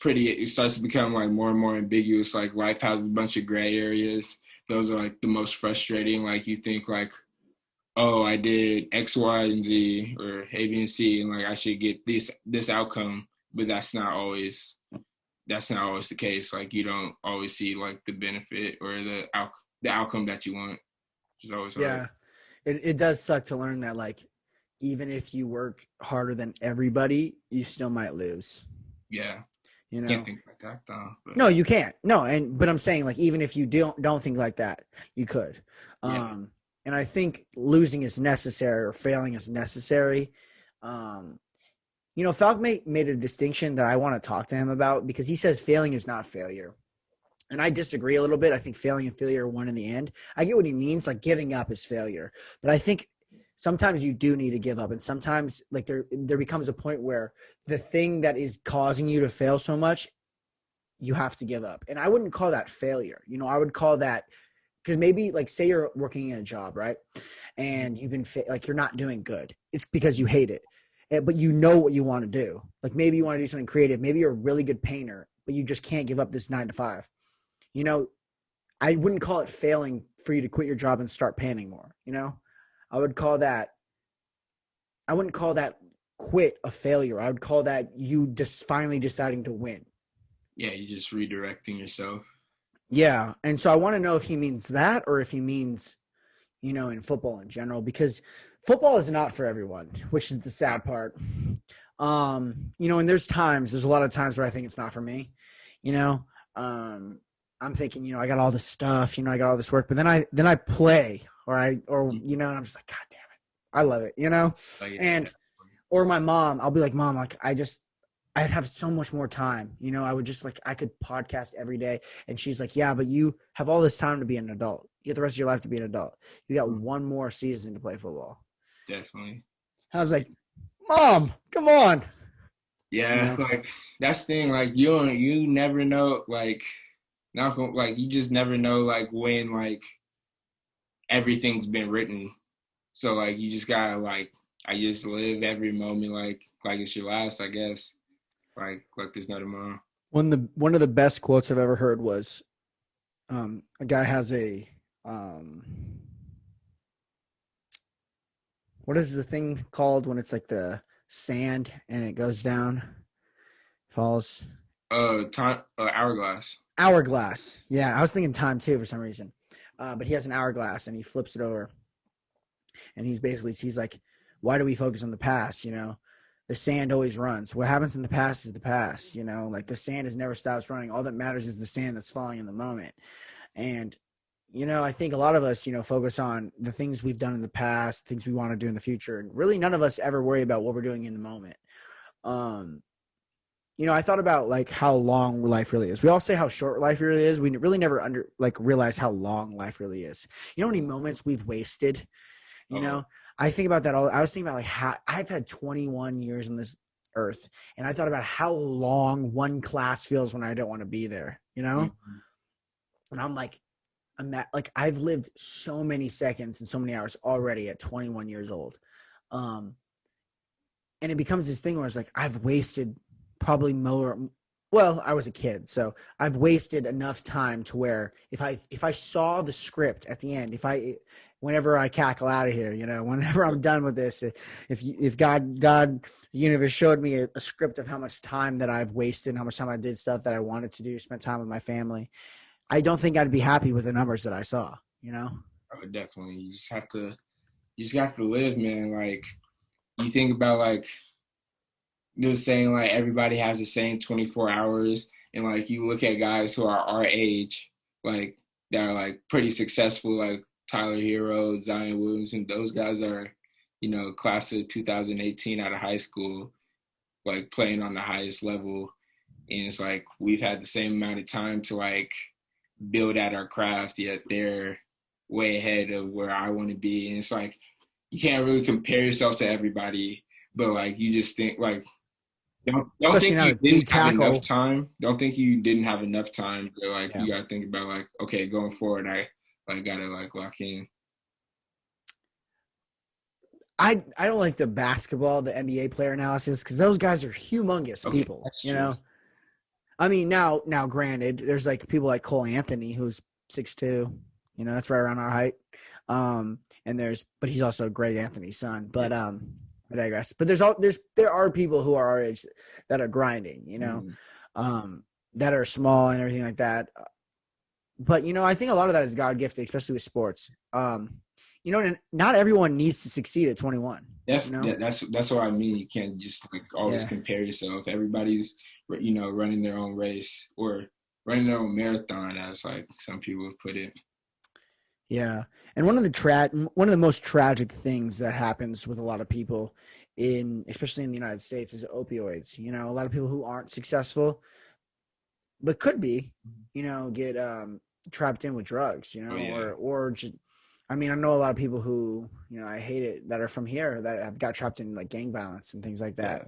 it starts to become like more and more ambiguous. Like life has a bunch of gray areas. Those are like the most frustrating. Like you think like, oh, I did X, Y, and Z or A, B, and C, and like I should get this outcome, but that's not always that's not always the case. Like you don't always see like the benefit or the outcome that you want, which is always hard. Yeah. It does suck to learn that like even if you work harder than everybody, you still might lose. Yeah, You can't know? think like that though. But No, you can't. No, but I'm saying like even if you don't think like that, you could. yeah, And I think losing is necessary or failing is necessary. Um, Falk made a distinction that I want to talk to him about because he says failing is not failure. And I disagree a little bit. I think failing and failure are one in the end. I get what he means. Like giving up is failure, but I think sometimes you do need to give up, and sometimes like there becomes a point where the thing that is causing you to fail so much, you have to give up. And I wouldn't call that failure. I would call that because maybe like say you're working in a job, right? And you've been like you're not doing good. It's because you hate it, but you know what you want to do. Like maybe you want to do something creative. Maybe you're a really good painter, but you just can't give up this 9 to 5. You know, I wouldn't call it failing for you to quit your job and start painting more. I would call that. I wouldn't call that quit a failure. I would call that you just finally deciding to win. yeah, you're just redirecting yourself. Yeah, and so I want to know if he means that or if he means, in football in general, because football is not for everyone, which is the sad part. And there's a lot of times where I think it's not for me. You know, I'm thinking, I got all this stuff, I got all this work, but then I play and I'm just like, God damn it, I love it, Like yeah, and or my mom, I'll be like, Mom, like I'd have so much more time. I would just like, I could podcast every day. And she's like, yeah, but you have all this time to be an adult. You get the rest of your life to be an adult. You got one more season to play football. definitely. I was like, Mom, come on. You Yeah, know? like that's the thing. Like you never know. Like not like you just never know. Like when like everything's been written. So like you just gotta like I just live every moment like it's your last. I guess like there's no tomorrow. One of the best quotes I've ever heard was a guy has a what is the thing called when it's like the sand and it goes down, falls? Time hourglass. Hourglass. Yeah, I was thinking time too for some reason. But he has an hourglass and he flips it over, and he's like, why do we focus on the past? The sand always runs. What happens in the past is the past. Like the sand has never stops running. All that matters is the sand that's falling in the moment. And I think a lot of us, focus on the things we've done in the past, things we want to do in the future, and really none of us ever worry about what we're doing in the moment. Um, I thought about like how long life really is. We all say how short life really is. We really never realize how long life really is. How many moments we've wasted. You Oh, know, I think about that all. I was thinking about like how I've had 21 years on this earth, and I thought about how long one class feels when I don't want to be there. mhm. And like I've lived so many seconds and so many hours already at 21 years old. Um, and it becomes this thing where it's like I've wasted probably more. Well, I was a kid, so I've wasted enough time to where if I saw the script at the end, whenever I cackle out of here, whenever I'm done with this, if God universe showed me a script of how much time that I've wasted, how much time I did stuff that I wanted to do, spent time with my family, I don't think I'd be happy with the numbers that I saw. Oh, definitely. You just have to live, man. Like you think about like they're saying like everybody has the same 24 hours, and like you look at guys who are our age, like that are like pretty successful, like Tyler Hero, Zion Williamson. Those guys are, class of 2018 out of high school, like playing on the highest level, and it's like we've had the same amount of time to like build at our craft, yet they're way ahead of where I want to be, and it's like you can't really compare yourself to everybody, but like you just think like don't Especially think now you to D didn't have enough tackle. time. Don't think you didn't have enough time. But like Yeah. you gotta think about like, okay, going forward, I like gotta like lock in. I don't like the basketball, the NBA player analysis because those guys are humongous Okay, people. that's true. I mean, now, granted, there's like people like Cole Anthony who's 6'2". That's right around our height. But he's also Greg Anthony's son. Yeah. I digress. But there are people who are our age that are grinding. Mm-hmm. Um, that are small and everything like that. But I think a lot of that is God gifted, especially with sports. And not everyone needs to succeed at 21. That's what I mean. You can't just like always Yeah, compare yourself. Everybody's running their own race or running their own marathon, as like some people have put it. yeah. And one of the most tragic things that happens with a lot of people especially in the United States is opioids. A lot of people who aren't successful but could be, get trapped in with drugs, Oh yeah, or just, I mean, I know a lot of people who, I hate it, that are from here that have got trapped in like gang violence and things like that. yeah,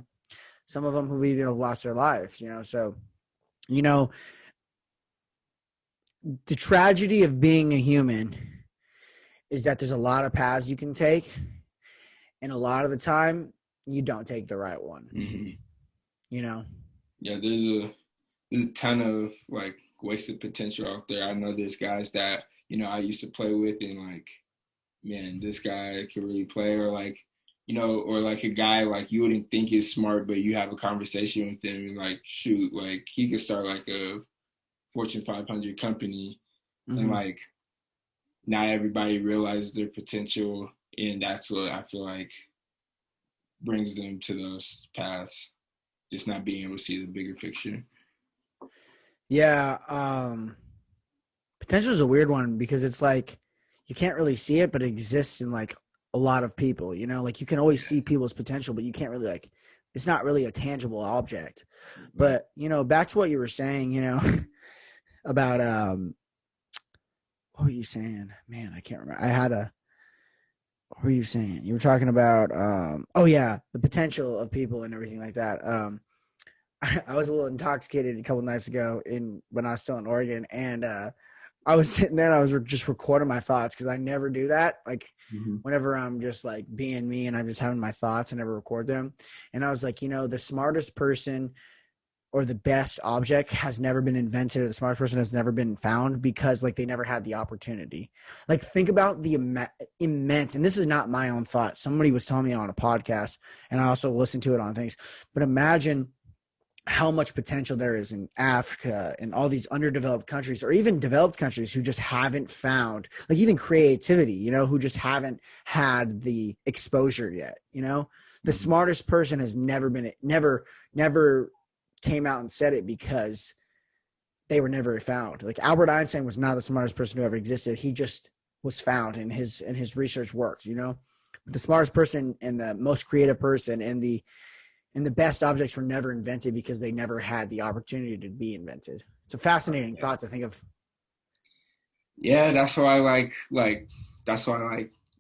Some of them who've even lost their lives, so, you know, the tragedy of being a human is that there's a lot of paths you can take. And a lot of the time you don't take the right one, hmm you know? yeah. There's a ton of like wasted potential out there. I know there's guys that I used to play with, and like, man, this guy can really play, or like, or like a guy like you wouldn't think is smart, but you have a conversation with him, and like, shoot, like he could start like a Fortune 500 company, and Mm-hmm. like not everybody realizes their potential, and that's what I feel like brings them to those paths. Just not being able to see the bigger picture. Yeah. Potential is a weird one because it's like you can't really see it, but it exists in like a lot of people, like you can always see people's potential, but you can't really like, it's not really a tangible object. Right. But, back to what you were saying, about, what were you saying? Man, I can't remember. What were you saying? You were talking about, oh yeah, the potential of people and everything like that. I was a little intoxicated a couple nights ago when I was still in Oregon, and I was sitting there and I was just recording my thoughts because I never do that. Like Mm-hmm. whenever I'm just like being me and I'm just having my thoughts, I never record them. And I was like, the smartest person or the best object has never been invented, or the smartest person has never been found because like they never had the opportunity. Like think about the immense, and this is not my own thought. Somebody was telling me on a podcast, and I also listened to it on things. But imagine how much potential there is in Africa and all these underdeveloped countries, or even developed countries who just haven't found, like even creativity, who just haven't had the exposure yet. The Mm-hmm. smartest person has never came out and said it because they were never found. Like Albert Einstein was not the smartest person who ever existed. He just was found, and his research worked. But the smartest person and the most creative person and the best objects were never invented because they never had the opportunity to be invented. It's a fascinating Yeah. thought to think of. Yeah, that's why like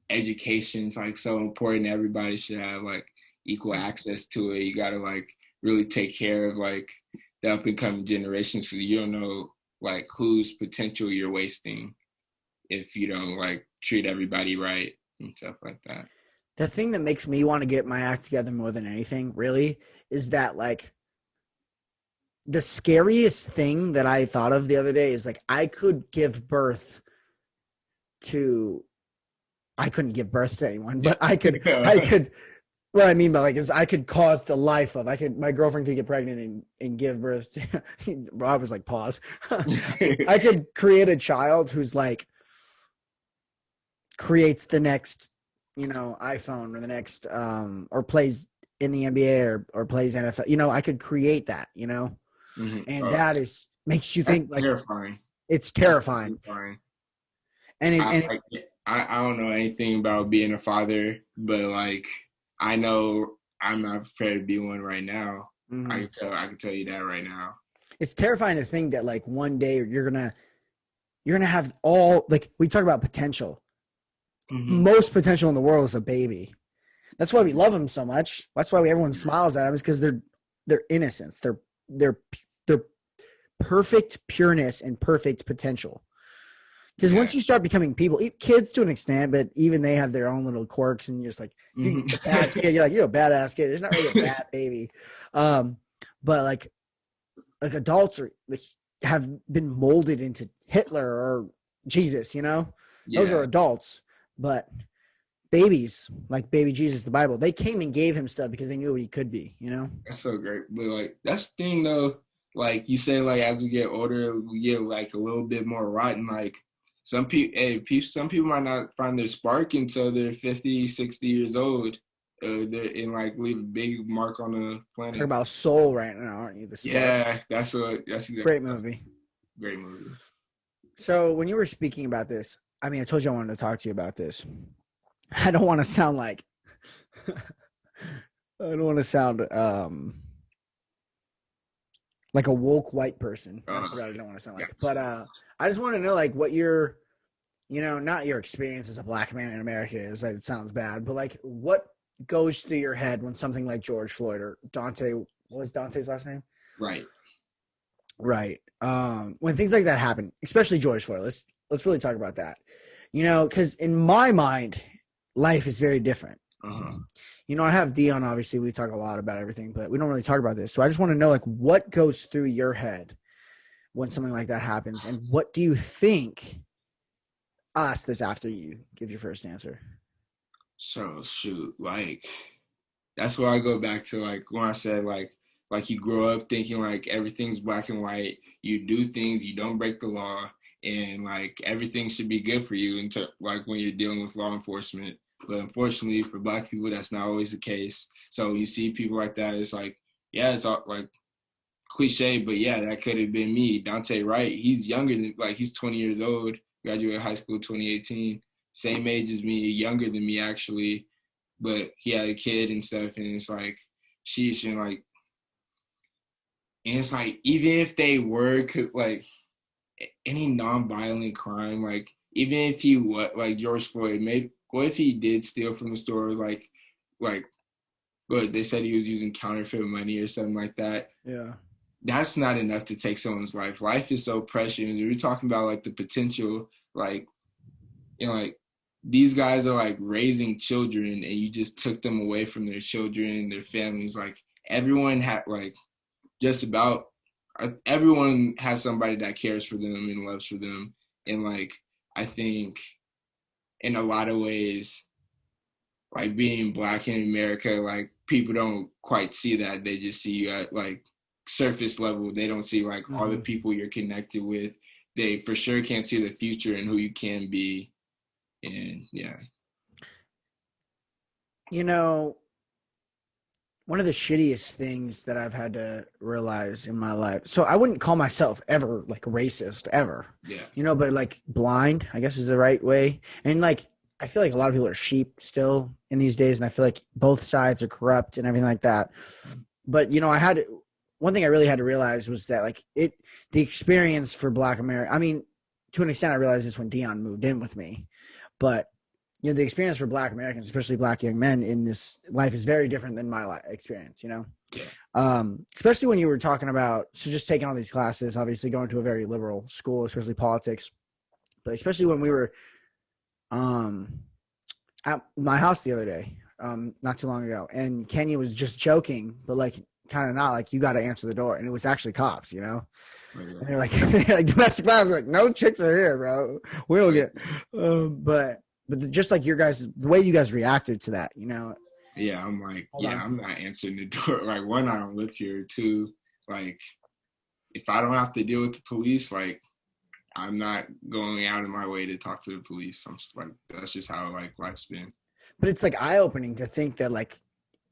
education's like so important. Everybody should have like equal access to it. You gotta like really take care of like the up and coming generation, so you don't know like whose potential you're wasting if you don't like treat everybody right and stuff like that. The thing that makes me want to get my act together more than anything, really, is that like the scariest thing that I thought of the other day is like I could give birth to I couldn't give birth to anyone, but I could what I mean by like is I could cause the life of my girlfriend could get pregnant and give birth to Rob was like pause. I could create a child who's like creates the next, iPhone or the next or plays in the NBA or plays NFL. I could create that, Mhm. and that is makes you That's think like terrifying. it's That's terrifying. terrifying. I, And I I don't know anything about being a father, but like I know I'm not prepared to be one right now. mhm. I can tell you that right now. It's terrifying to think that like one day you're gonna have all like we talk about potential. Hmm. Most potential in the world is a baby. That's why we love them so much. That's why everyone smiles at them is because they're innocence. They're they're perfect pureness and perfect potential. Because Yeah. once you start becoming people, kids to an extent, but even they have their own little quirks, and you're just like Hmm. the bad kid. You're like you're a badass kid. There's not really a bad baby, um, but like adults like have been molded into Hitler or Jesus. Those are Yeah, adults, but babies like baby Jesus, the Bible, they came and gave him stuff because they knew what he could be. that's so great. But like that's the thing though. like you say, like as we get older, we get like a little bit more rotten. Like some people might not find their spark until they're 50, 60 years old. And like leave a big mark on the Talk planet. about Soul right now, aren't you? The Spark. Yeah, that's exactly Great movie. great movie. So when you were speaking about this, I mean, I told you I wanted to talk to you about this. I don't want to sound like I don't want to sound like a woke white person. Uh, That's what I don't want to sound yeah. like. But I just want to know like what your, not your experience as a black man in America is. Like, it sounds bad, but like what goes through your head when something like George Floyd or Dante, what was Dante's last name? Right. Right. When things like that happen, especially George Floyd, let's really talk about that. Because in my mind, life is very different. Uh-huh. I have Dion, obviously, we talk a lot about everything, but we don't really talk about this. So I just want to know, like, what goes through your head when something like that happens? And what do you think? I'll ask this after you give your first answer. So shoot, like that's where I go back to like when I said like you grow up thinking like everything's black and white. You do things, you don't break the law, and like everything should be good for you like when you're dealing with law enforcement. But unfortunately for black people, that's not always the case. So you see people like that, it's like, yeah, it's all like cliche, but yeah, that could have been me. Dante Wright, he's younger than like he's 20 years old, graduated high school 2018, same age as me, younger than me actually, but he had a kid and stuff, and it's like, sheesh, and it's like even if they were like any non-violent crime, like even if he what like George Floyd, maybe what if he did steal from the store, like but they said he was using counterfeit money or something like that. Yeah. That's not enough to take someone's life. Life is so precious. We're talking about like the potential, like like these guys are like raising children, and you just took them away from their children, their families. Like everyone had like just about everyone has somebody that cares for them and loves for them, and like I think in a lot of ways, like being black in America, like people don't quite see that. They just see you at like surface level. They don't see like all the people you're connected with. They for sure can't see the future and who you can be. And yeah. One of the shittiest things that I've had to realize in my life. So I wouldn't call myself ever like racist ever. Yeah. But like blind, I guess is the right way. And like I feel like a lot of people are sheep still in these days, and I feel like both sides are corrupt and everything like that. But one thing I really had to realize was that like the experience for Black America. I mean, to an extent, I realized this when Dion moved in with me, but the experience for Black Americans, especially Black young men in this life, is very different than my experience. Yeah. Especially when you were talking about just taking all these classes, obviously going to a very liberal school, especially politics, but especially when we were at my house the other day, not too long ago, and Kenya was just joking, but like kind of not, like, you got to answer the door, and it was actually cops, Right. And they're like, they're like domestic violence, like, no chicks are here, bro. We don't get, but just like your guys, the way you guys reacted to that, Yeah, I'm like, I'm not answering the door. Like, one, I don't live here. Two, like, if I don't have to deal with the police, like, I'm not going out of my way to talk to the police. I'm just, like, that's just how like life's been. But it's like eye-opening to think that, like,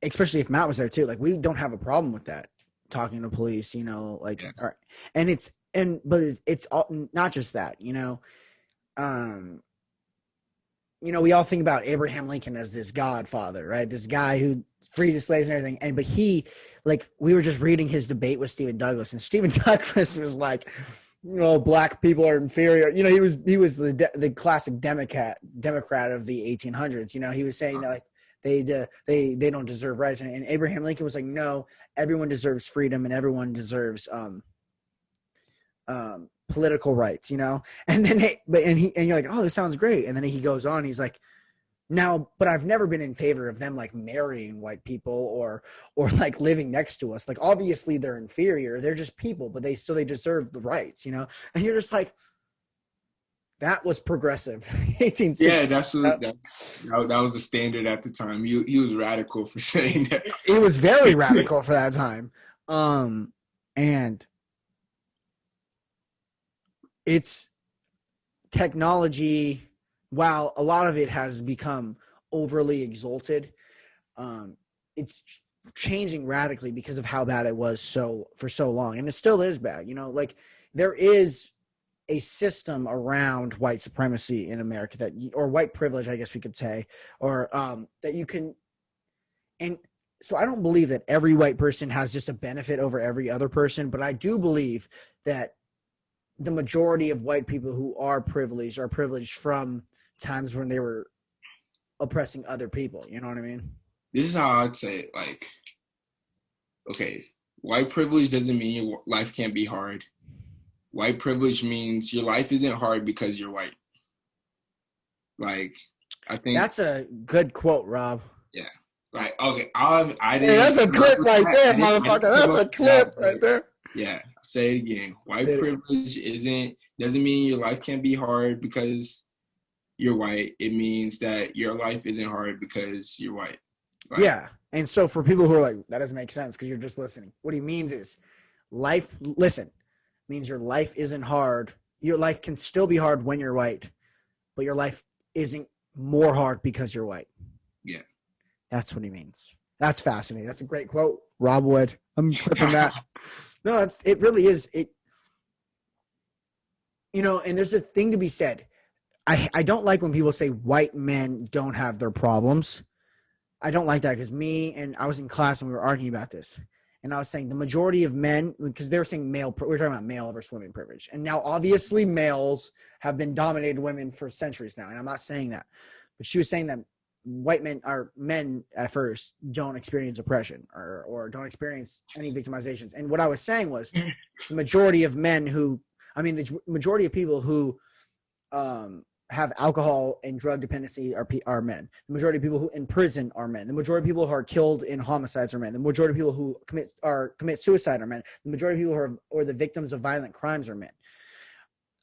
especially if Matt was there too, like, we don't have a problem with that, talking to police, like, Yeah. but it's all, not just that, we all think about Abraham Lincoln as this godfather, right? This guy who freed the slaves and everything. But he, like, we were just reading his debate with Stephen Douglas, and Stephen Douglas was like, black people are inferior. He was the classic Democrat of the 1800s. He was saying that, like, they don't deserve rights, and Abraham Lincoln was like, no, everyone deserves freedom and everyone deserves political rights, and then and you're like, oh, this sounds great, and then he goes on, he's like, now, but I've never been in favor of them like marrying white people or like living next to us. Like, obviously they're inferior, they're just people, but they deserve the rights, and you're just like, that was progressive. 1860. Yeah, that was the standard at the time. He was radical for saying that. It was very radical for that time. And it's technology. While a lot of it has become overly exalted, um, it's changing radically because of how bad it was for so long, and it still is bad. Like there is a system around white supremacy in America or white privilege, I guess we could say, or that you can. And so I don't believe that every white person has just a benefit over every other person, but I do believe that the majority of white people who are privileged from times when they were oppressing other people. You know what I mean? This is how I'd say it. Like, okay, white privilege doesn't mean your life can't be hard. White privilege means your life isn't hard because you're white. Like, I think, That's a good quote, Rob. yeah. Like, okay, I Hey, didn't that's a come up clip with right that. there, I didn't motherfucker. come That's up a with that, clip right but there. yeah, I'll say it again. White Say it. privilege doesn't mean your life can't be hard because you're white. It means that your life isn't hard because you're white. Like, Yeah. And so for people who are like, that doesn't make sense because you're just listening. What he means is listen, means your life isn't hard. Your life can still be hard when you're white, but your life isn't more hard because you're white. yeah. That's what he means. That's fascinating. That's a great quote. Rob Wood. I'm clipping that. No, it really is. And there's a thing to be said. I don't like when people say white men don't have their problems. I don't like that because I was in class and we were arguing about this. And I was saying the majority of men, because they were saying we were talking about male versus women privilege. And now obviously males have been dominated women for centuries now. And I'm not saying that. But she was saying that white men or men at first don't experience oppression or don't experience any victimizations. And what I was saying was the majority of the majority of people who have alcohol and drug dependency are men. The majority of people who in prison are men. The majority of people who are killed in homicides are men. The majority of people who commit suicide are men. The majority of people who are the victims of violent crimes are men.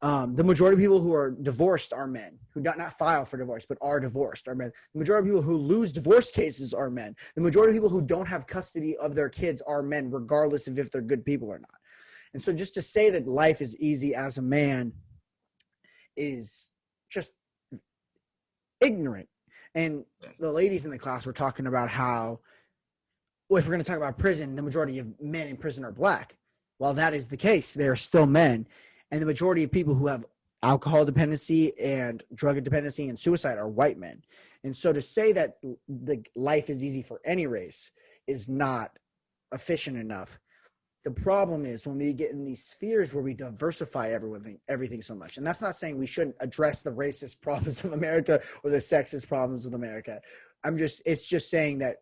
The majority of people who are divorced are men, who do not file for divorce but are divorced are men. The majority of people who lose divorce cases are men. The majority of people who don't have custody of their kids are men, regardless of if they're good people or not. And so just to say that life is easy as a man is just ignorant. And the ladies in the class were talking about how, well, if we're going to talk about prison, the majority of men in prison are black. While that is the case, they are still men. And the majority of people who have alcohol dependency and drug dependency and suicide are white men. And so to say that the life is easy for any race is not efficient enough. The problem is when we get in these spheres where we diversify everything so much. And that's not saying we shouldn't address the racist problems of America or the sexist problems of America. It's just saying that,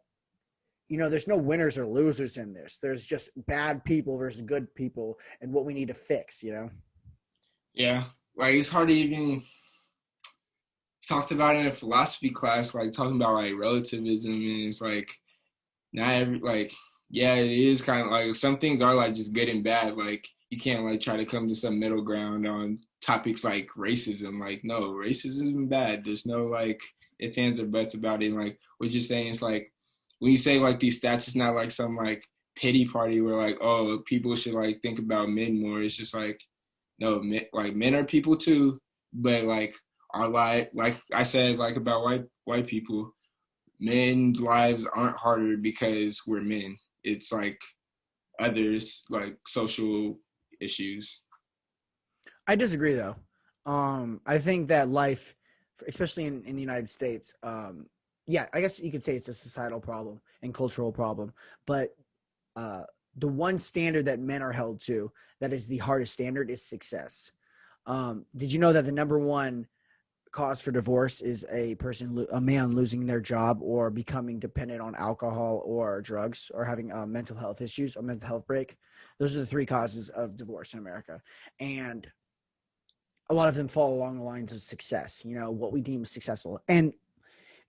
there's no winners or losers in this. There's just bad people versus good people and what we need to fix. Yeah. Like, it's hard to even talked about in a philosophy class, like talking about like relativism, and it's like not every like yeah, it is kind of like some things are like just good and bad. Like you can't like try to come to some middle ground on topics like racism. Like no, racism is bad. There's no like if ands or buts about it. And, like we're just saying it's like when you say like these stats, it's not like some like pity party where like oh people should like think about men more. It's just like no, men are people too, but like our life, like I said, like about white people, men's lives aren't harder because we're men. It's like others, like social issues. I disagree though. I think that life, especially in the United States, yeah, I guess you could say it's a societal problem and cultural problem, but uh, the one standard that men are held to that is the hardest standard is success. Did you know that the number one cause for divorce is a man losing their job or becoming dependent on alcohol or drugs or having mental health issues, a mental health break? Those are the three causes of divorce in America. And a lot of them fall along the lines of success, what we deem successful. And,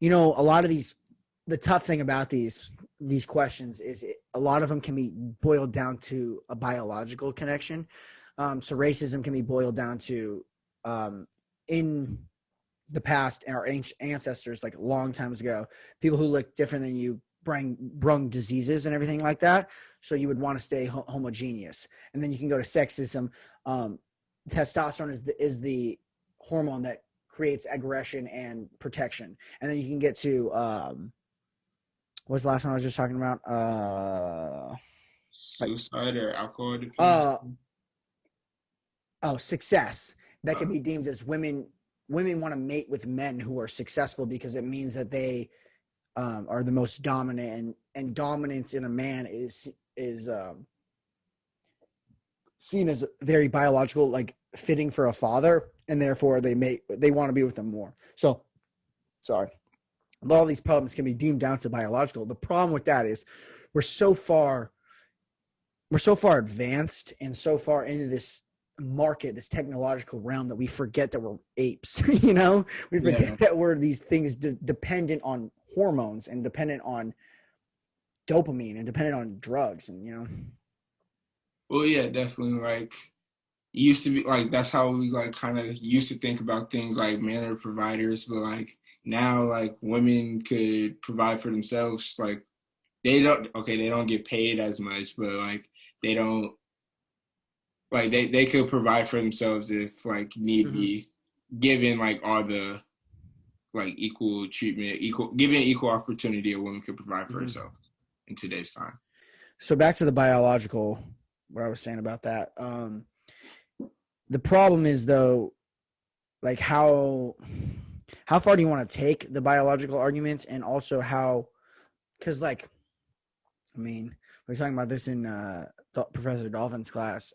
a lot of the tough thing about these questions is a lot of them can be boiled down to a biological connection. So racism can be boiled down to in the past and our ancient ancestors, like long times ago, people who look different than you brung diseases and everything like that. So you would want to stay homogeneous. And then you can go to sexism. testosterone is the hormone that creates aggression and protection. And then you can get to what's the last one I was just talking about? Like Suicide or alcohol dependence. uh success. That could be deemed as women want to mate with men who are successful because it means that they are the most dominant, and dominance in a man is seen as very biological, like fitting for a father, and therefore they want to be with them more. So, sorry, a lot of these problems can be deemed down to biological. The problem with that is we're so far advanced and so far into this market, this technological realm, that we forget that we're apes. We forget that we're these things dependent on hormones and dependent on dopamine and dependent on drugs, and Well, yeah, definitely. Like, it used to be like that's how we like kind of used to think about things like men are providers, but like now, like women could provide for themselves. Like, they don't get paid as much, but like they don't they could provide for themselves if like need mm-hmm. be, given like all the like equal treatment, given equal opportunity a woman could provide for Mm-hmm. herself in today's time. So back to the biological, what I was saying about that. The problem is, though, like how far do you want to take the biological arguments, and also how, because like, I mean, we were talking about this in Professor Dolphin's class,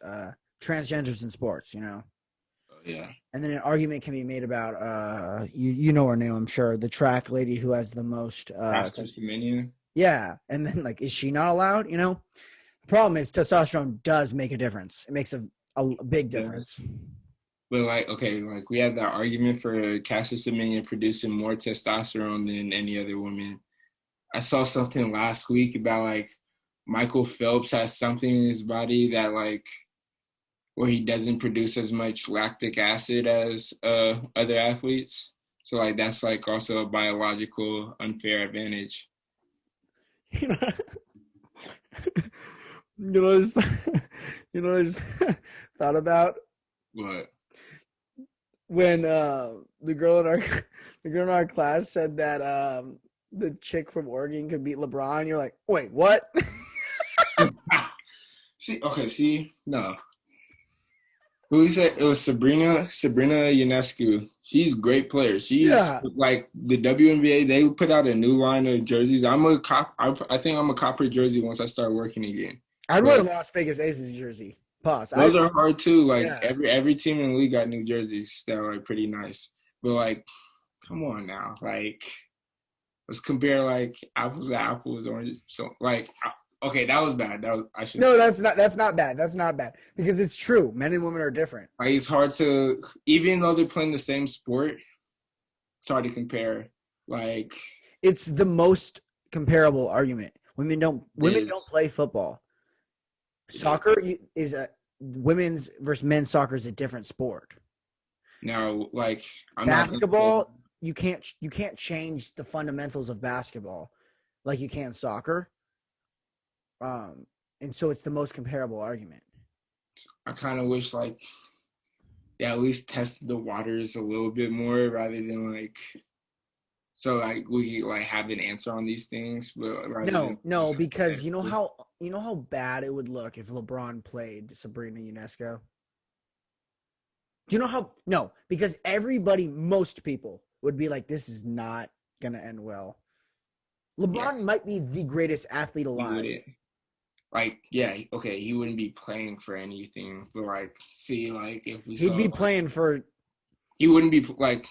transgenders in sports, Yeah. and then an argument can be made about you know her name, I'm sure, the track lady who has the most yeah, and then like, is she not allowed? The problem is testosterone does make a difference. It makes a big difference. But like, okay, like we have that argument for Cassius Dominion producing more testosterone than any other woman. I saw something last week about like Michael Phelps has something in his body that like where he doesn't produce as much lactic acid as other athletes. So like that's like also a biological unfair advantage. You know, you know, just, I just thought about What? when the girl in our class said that the chick from Oregon could beat LeBron. You're like, wait, what? See, no. Who said it was Sabrina Ionescu. She's a great player. She's Yeah, like the WNBA. They put out a new line of jerseys. I think I'm a cop her jersey once I start working again. I'd wear a But Las Vegas Aces jersey. Pause. those are hard too. Like Yeah. every team in the league got new jerseys that are like pretty nice. But like, come on now, like let's compare like apples to apples, oranges. So like, okay, that was bad. That was I should. No, that's not bad. That's not bad because it's true. Men and women are different. Like it's hard to, even though they're playing the same sport, it's hard to compare. Like It's the most comparable argument. Women don't play football. Soccer is a women's versus men's soccer is a different sport. now, like I'm Basketball, you can't change the fundamentals of basketball like you can soccer. And so it's the most comparable argument. I kind of wish like they at least tested the waters a little bit more rather than like so like we could like have an answer on these things, but No, because you know how bad it would look if LeBron played Sabrina Ionescu. Do you know how? No, because most people would be like, this is not gonna end well. LeBron might be the greatest athlete alive. Like, yeah, okay, he wouldn't be playing for anything, but like, see, like if we he'd be playing for. He wouldn't be like.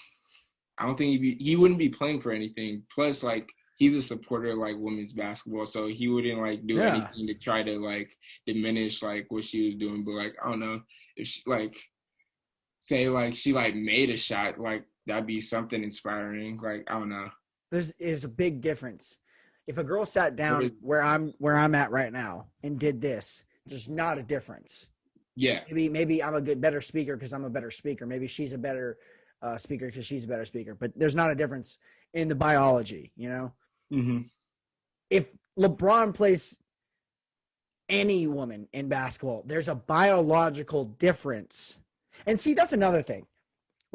I don't think he wouldn't be playing for anything. Plus, like he's a supporter of like women's basketball, so he wouldn't like do anything to try to like diminish like what she was doing. But like I don't know if she like say like she like made a shot, like that'd be something inspiring. Like I don't know. There's a big difference. If a girl sat down where I'm at right now and did this, there's not a difference. Yeah. Maybe I'm a better speaker because I'm a better speaker. Maybe she's a better speaker because she's a better speaker. But there's not a difference in the biology, Mm-hmm. If LeBron plays any woman in basketball, there's a biological difference And see, that's another thing.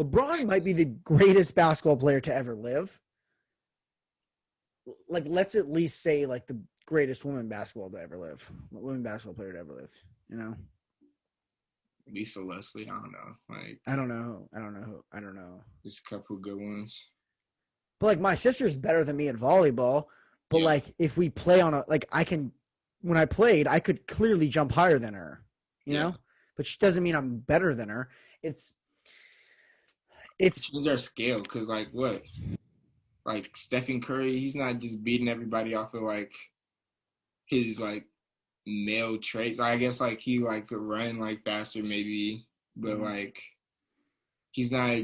LeBron might be the greatest basketball player to ever live. Like, let's at least say like the greatest women basketball to ever live, women basketball player to ever live. You know, Lisa Leslie, I don't know. Like, I don't know. I don't know. just a couple good ones. But like, my sister's better than me at volleyball. But Yeah. like, if we play on a like, I can. When I played, I could clearly jump higher than her. You Yeah. know, but she doesn't mean I'm better than her. It's Change our scale, cause like what? Like Stephen Curry, he's not just beating everybody off of like his like male traits. I guess like he like could run like faster maybe, but like he's not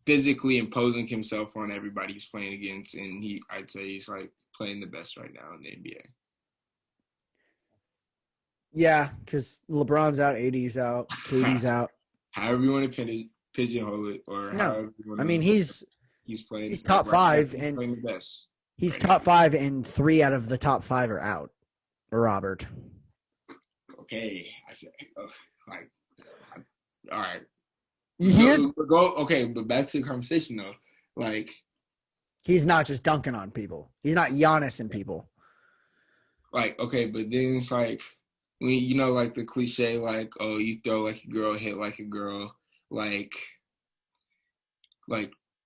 physically imposing himself on everybody he's playing against, and I'd say he's like playing the best right now in the NBA. yeah, because LeBron's out, AD's out, KD's out. However you want to pigeonhole it, or No, however you want I to mean look at it, he's playing he's like top right now, five, he's and playing the best he's right now. top five, and 3 out of the top 5 are out. Robert. Okay, I said, like, all right. He is. Okay, but back to the conversation though. Like, He's not just dunking on people. He's not Giannis and people. okay, but then it's like when you know, like the cliche, like, oh, you throw like a girl, hit like a girl, like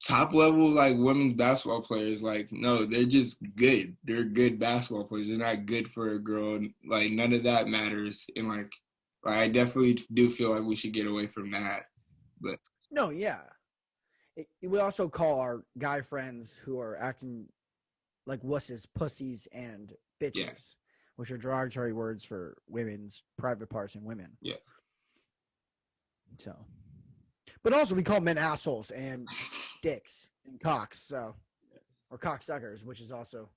top level like women's basketball players, like no, they're just good. They're good basketball players. They're not good for a girl. Like none of that matters. And like I definitely do feel like we should get away from that. But No, yeah. We also call our guy friends who are acting like wusses, pussies, and bitches, yeah, which are derogatory words for women's private parts and women. yeah. So, but also we call men assholes and dicks and cocks. So, or cocksuckers, which is also.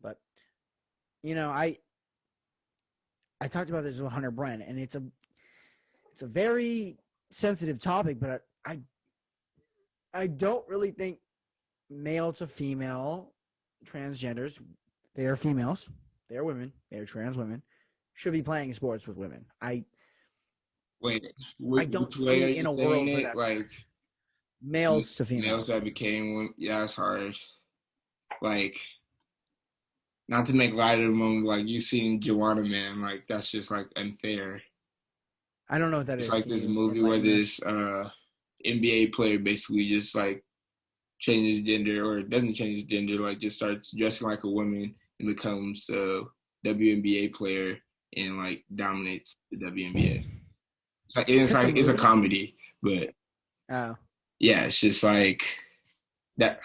But, you know, I talked about this with Hunter Brent, and it's a very sensitive topic, but I don't really think male to female transgenders, they are females, they are women, they are trans women, should be playing sports with women. Wait, I don't which way are see in you a saying world where it? that's Like males to males females. that became women? Yeah, it's hard. Like not to make light of them, like you seen Joanna Man, like that's just like unfair. I don't know what that It's is. like Can this you movie where enlighten us? this NBA player basically just like changes gender or doesn't change his gender, like just starts dressing like a woman and becomes a WNBA player and like dominates the WNBA. That's a It's a movie. comedy, but Oh, yeah, it's just like that.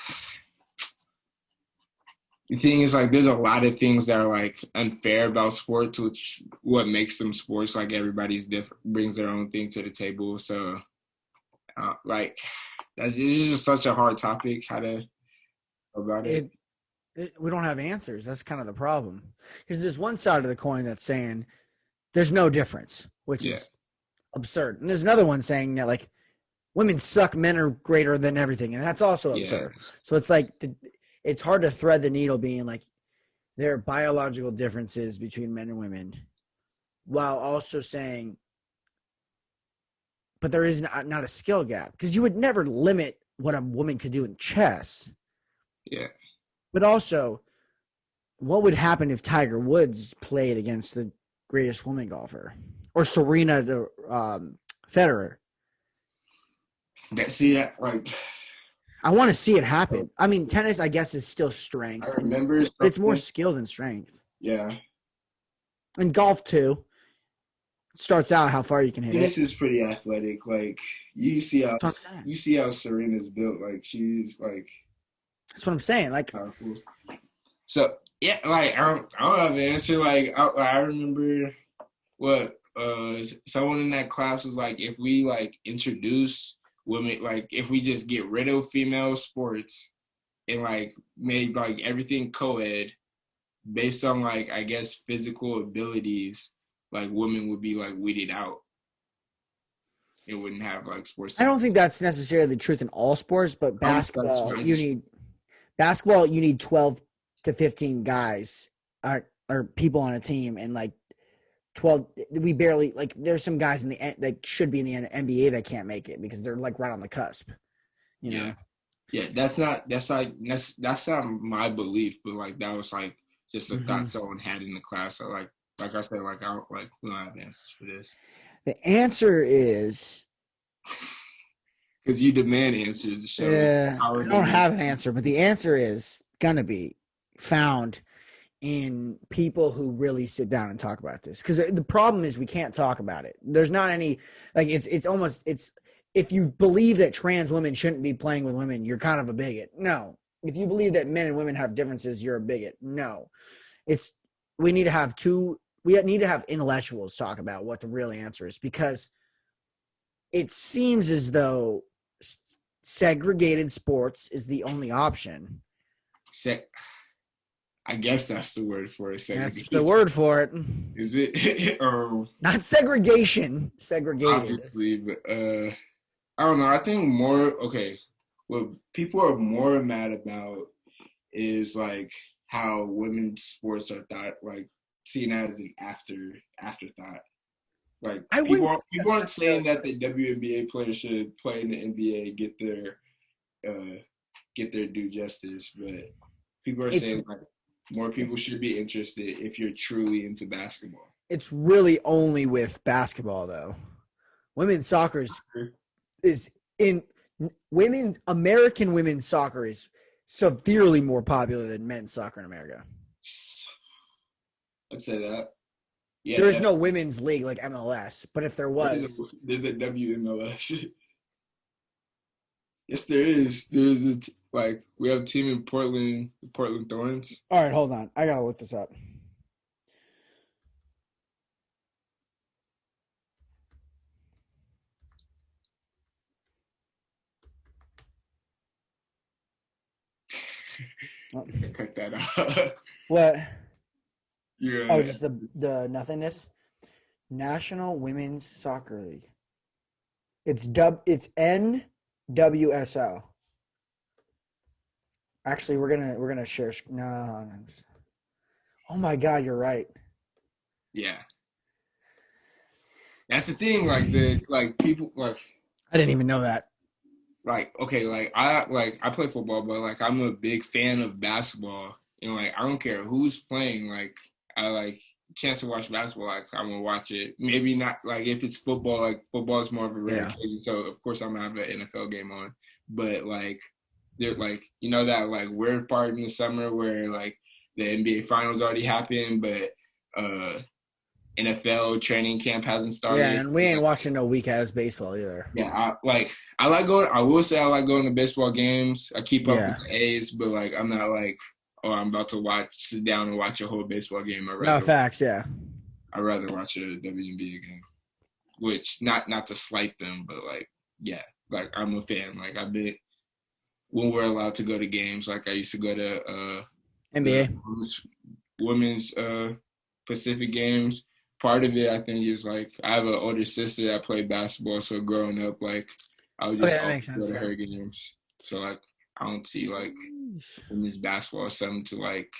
The thing is, like, there's a lot of things that are like unfair about sports, which what makes them sports. Like everybody's different, brings their own thing to the table. So, like, it's just such a hard topic. How to go about it? it, we don't have answers. That's kind of the problem. Because there's one side of the coin that's saying there's no difference, which Yeah, is absurd. And there's another one saying that like women suck, men are greater than everything, and that's also yeah, absurd. So it's like it's hard to thread the needle, being like there are biological differences between men and women, while also saying, but there is not a skill gap because you would never limit what a woman could do in chess. yeah. But also, what would happen if Tiger Woods played against the greatest woman golfer or Serena Federer? That see that like I want to see it happen. I mean, tennis, I guess, is still I strength, remember but it's more something. skill than strength. Yeah, And golf too starts out how far you can hit tennis it. is pretty athletic. Like you see how That's what I'm saying. Serena's built. Like she's like That's what I'm saying. Like, powerful. So yeah, like I don't have an answer. Like I remember what someone in that class was like, if we like introduce women, like if we just get rid of female sports and like made like everything co-ed based on like I guess physical abilities, like women would be like weeded out. It wouldn't have like sports. I don't think that's necessarily the truth in all sports, but I'm sorry, basketball. You need 12 to 15 guys or people on a team, and like 12. We barely like. There's some guys in that should be in the NBA that can't make it because they're like right on the cusp. You Yeah. know. Yeah, that's not my belief, but like that was like just a Hmm. thought someone had in the class. So like I said, like I don't like we don't have answers for this The answer is because you demand answers to show it's I power don't dynamic. have an answer, but the answer is gonna be found in people who really sit down and talk about this. Because the problem is we can't talk about it. There's not any like it's almost it's if you believe that trans women shouldn't be playing with women, you're kind of a bigot. No. If you believe that men and women have differences, you're a bigot. No. It's we need to have we need to have intellectuals talk about what the real answer is because it seems as though segregated sports is the only option. Se- I guess that's the word for it. That's the Segregation. word for it. Is it? Not segregation, segregated. Obviously, but I don't know. I think more okay. What people are more mad about is like how women's sports are thought like seen as an afterthought. Like I people wouldn't say people that's aren't necessarily saying that true. the WNBA players should play in the NBA uh get their due justice, but people are It's saying like more people should be interested if you're truly into basketball. it's really only with basketball though. Women's soccer is in American women's soccer is severely more popular than men's soccer in America. I'd say that. Yeah, There is no definitely. women's league like MLS, but if there There's a, was, there's a WMLS. Yes, there is. There's like we have a team in Portland, the Portland Thorns. all right, hold on, I gotta look this up. Oh, Cut that out. what? You're Oh, gonna, just the nothingness. National Women's Soccer League. It's NWSL. Actually, we're gonna share. No, no. Oh my God, you're right. yeah. That's the thing. Like the like people I didn't even know that. like okay I play football, but like I'm a big fan of basketball. And like I don't care who's playing. Like I like chance to watch basketball. Like I'm gonna watch it. Maybe not like if it's football. Like football is more of a rare Yeah. occasion. So of course I'm gonna have an NFL game on. But like they're like that like weird part in the summer where like the NBA finals already happened, but uh NFL training camp hasn't Yeah, started. and we ain't watching no weak ass baseball either. Yeah, I like going. I will say I like going to baseball games. I keep up with Yeah. the A's, but like I'm not like oh I'm about to sit down and watch a whole baseball game. No facts. Yeah. I'd rather watch a WNBA game. Which not to slight them, but like yeah, like I'm a fan. Like I've been when we're allowed to go to games. Like I used to go to the NBA. women's Pacific games. Part of it, I think, is like I have an older sister that played basketball, so growing up, like I would Okay, just that always makes go sense. to Yeah. her games. So like I don't see like women's basketball as something to like,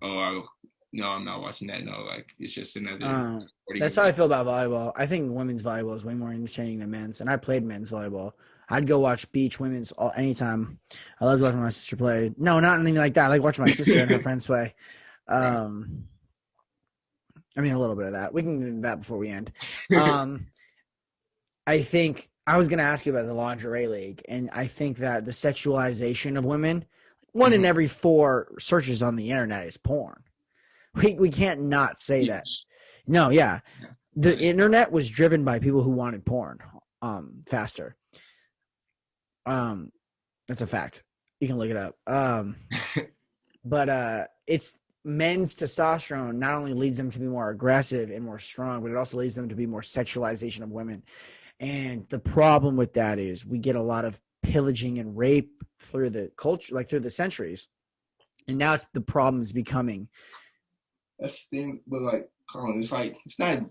oh, no, I'm not watching that. No, like it's just another sporting That's how I event. feel about volleyball. I think women's volleyball is way more entertaining than men's, and I played men's volleyball. I'd go watch beach women's anytime. I loved watching my sister play. No, not anything like that. I like watching my sister and her friends play. Right. Um, I mean, a little bit of that. We can get into that before we end. Um, I think I was going to ask you about the lingerie league, and I think that the sexualization of women, one in Mhm. every four searches on the internet is porn. We can't not say that. Yes. No, yeah, Yeah. the Right. internet was driven by people who wanted porn, faster. Um, that's a fact. You can look it up. But it's men's testosterone not only leads them to be more aggressive and more strong, but it also leads them to be more sexualization of women. And the problem with that is we get a lot of pillaging and rape through the culture, like through the centuries. And now the problem is becoming. That's the thing, but like, Colin, it's like it's not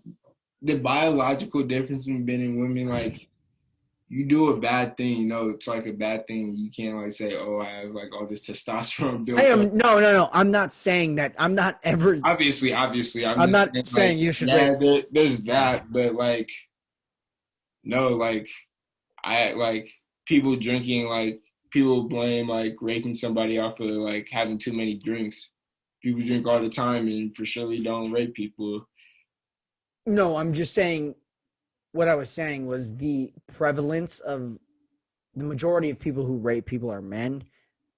the biological difference between men and women. Like you do a bad thing, it's like a bad thing. You can't like say, "Oh, I have like all this testosterone I built up." am no. I'm not saying that. I'm not ever. Obviously, I'm I'm just not saying saying like, you should rate. yeah, there's Yeah. that, but like, no, like I like people drinking, like people blame like raping somebody off of like having too many drinks. People drink all the time and for surely don't rape people. No, I'm just saying. What I was saying was the prevalence of the majority of people who rape people are men,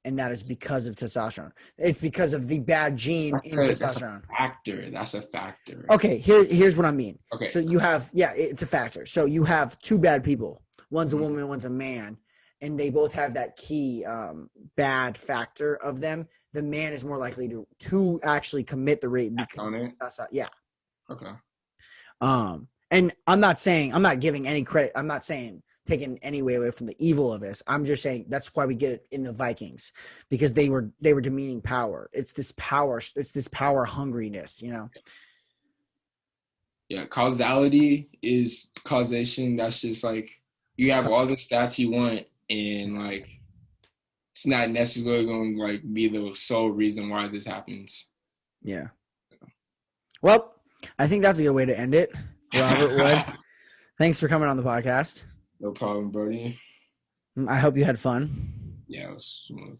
and that is because of testosterone. It's because of the bad gene in That's a testosterone. factor. That's a factor. Okay, here's what I mean. Okay. So you have it's a factor. So you have two bad people. One's a Mhm. woman, one's a man, and they both have that key bad factor of them. The man is more likely to actually commit the rape Act because on it. that's yeah. Okay. And I'm not saying I'm not giving any credit. I'm not saying taking any way away from the evil of this. I'm just saying that's why we get it in the Vikings because they were demeaning power. It's this power. It's this power hungriness. You know. Yeah, causality is causation. That's just like you have all the stats you want, and like it's not necessarily going to like be the sole reason why this happens. Yeah. Well, I think that's a good way to end it. Robert Wood, thanks for coming on the podcast. No problem, buddy. I hope you had fun. Yeah, it was smooth.